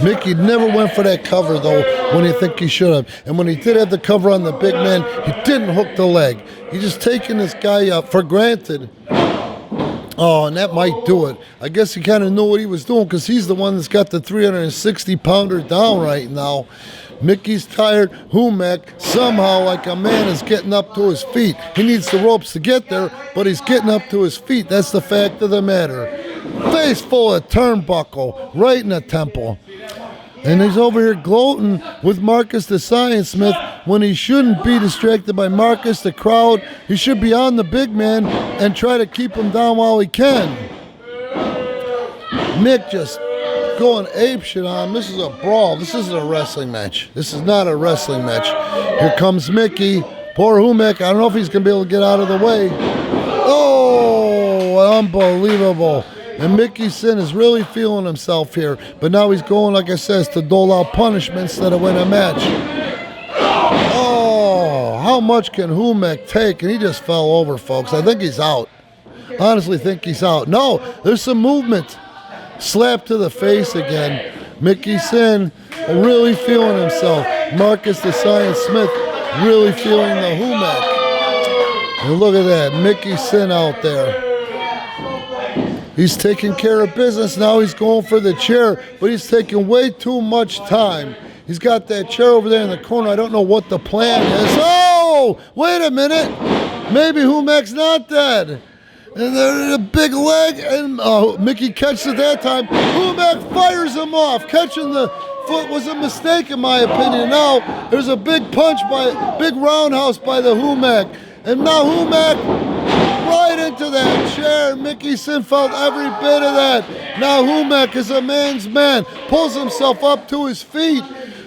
Mickey never went for that cover, though, when you think he should have. And when he did have the cover on the big man, he didn't hook the leg. He's just taking this guy up for granted. Oh, and that might do it. I guess he kind of knew what he was doing because he's the one that's got the 360-pounder down right now. Mickey's tired. Humec, somehow, like a man, is getting up to his feet. He needs the ropes to get there, but he's getting up to his feet. That's the fact of the matter. Face full of turnbuckle, right in the temple. And he's over here gloating with Marcus the Science Smith when he shouldn't be distracted by Marcus, the crowd. He should be on the big man and try to keep him down while he can. Mick just going apeshit on him. This is a brawl. This isn't a wrestling match. This is not a wrestling match. Here comes Mickey. Poor Humec. I don't know if he's going to be able to get out of the way. Oh, unbelievable. And Mickey Sinn is really feeling himself here. But now he's going, like I said, to dole out punishment instead of win a match. Oh, how much can Humec take? And he just fell over, folks. I think he's out. Honestly think he's out. No, there's some movement. Slap to the face again. Mickey Sinn really feeling himself. Marcus the Science Smith really feeling the Humec. And look at that, Mickey Sinn out there. He's taking care of business. Now he's going for the chair, but he's taking way too much time. He's got that chair over there in the corner. I don't know what the plan is. Oh, wait a minute. Maybe Humec's not dead. And there's a big leg, and Mickey catches it that time. Humec fires him off. Catching the foot was a mistake in my opinion. Now there's a big big roundhouse by the Humec. And now Humec right into that chair. Mickey Sinn felt every bit of that. Now Humec is a man's man. Pulls himself up to his feet.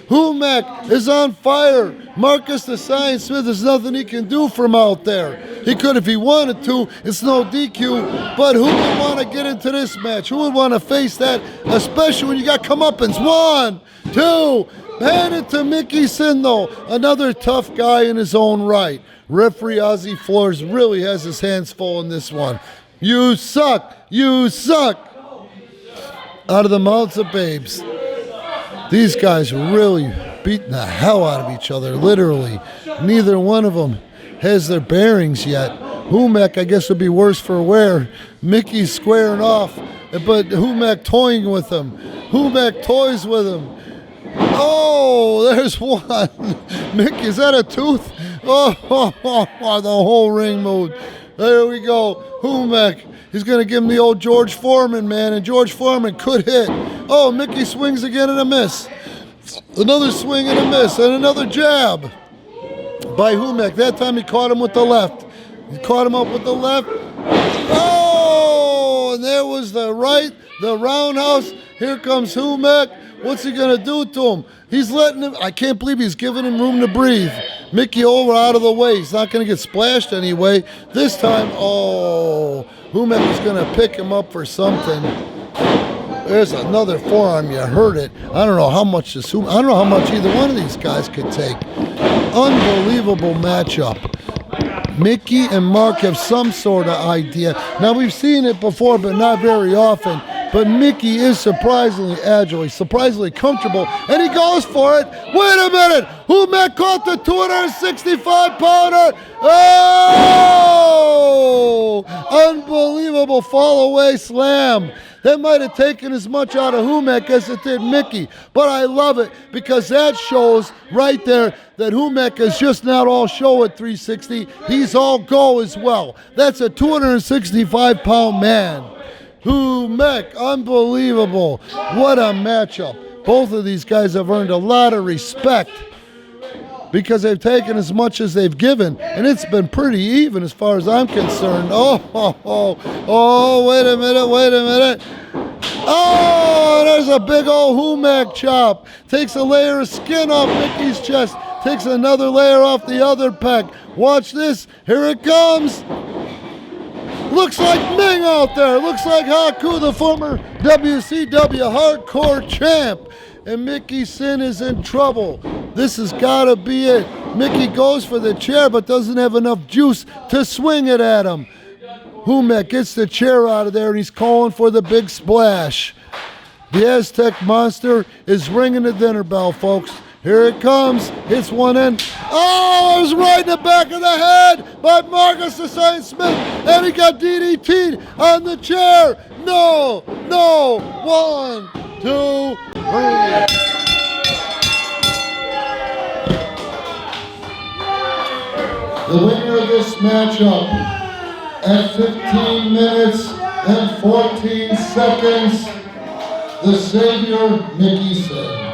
Humec is on fire. Marcus the Science Smith, there's nothing he can do from out there. He could if he wanted to. It's no DQ. But who would want to get into this match? Who would want to face that? Especially when you got comeuppance. 1, 2. Hand it to Mickey Sinn, though. Another tough guy in his own right. Referee Ozzy Flores really has his hands full in this one. You suck. You suck. Out of the mouths of babes. These guys are really beating the hell out of each other, literally. Neither one of them has their bearings yet. Humec, I guess, would be worse for wear. Mickey's squaring off, but Humec toying with him. Humec toys with him. Oh, there's one. Mickey, is that a tooth? Oh, the whole ring moved. There we go. Humec. He's going to give him the old George Foreman, man, and George Foreman could hit. Oh, Mickey swings again and a miss. Another swing and a miss, and another jab by Humec. That time he caught him with the left. He caught him up with the left. Oh, and there was the right, the roundhouse. Here comes Humec. What's he going to do to him? He's letting him, I can't believe he's giving him room to breathe. Mickey over out of the way. He's not going to get splashed anyway. This time, oh, Humec is going to pick him up for something. There's another forearm. You heard it. I don't know how much I don't know how much either one of these guys could take. Unbelievable matchup. Mickey and Mark have some sort of idea. Now, we've seen it before, but not very often. But Mickey is surprisingly agile. He's surprisingly comfortable, and he goes for it. Wait a minute. Humec caught the 265-pounder. Oh! Unbelievable fall-away slam. That might have taken as much out of Humec as it did Mickey. But I love it because that shows right there that Humec is just not all show at 360. He's all go as well. That's a 265-pound man. Humec, unbelievable. What a matchup. Both of these guys have earned a lot of respect. because they've taken as much as they've given, and it's been pretty even as far as I'm concerned. Oh, wait a minute. Oh, there's a big old Humec chop. Takes a layer of skin off Mickey's chest. Takes another layer off the other pec. Watch this. Here it comes. Looks like Ming out there. Looks like Haku, the former WCW hardcore champ. And Mickey Sinn is in trouble. This has got to be it. Mickey goes for the chair but doesn't have enough juice to swing it at him. Humec gets the chair out of there and he's calling for the big splash. The Aztec monster is ringing the dinner bell, folks. Here it comes. Hits one end. Oh, it was right in the back of the head by Marcus the Science Smith. And he got DDT'd on the chair. No. 1, 2, 3. The winner of this matchup at 15 minutes and 14 seconds, the Savior, Mickey Sinn.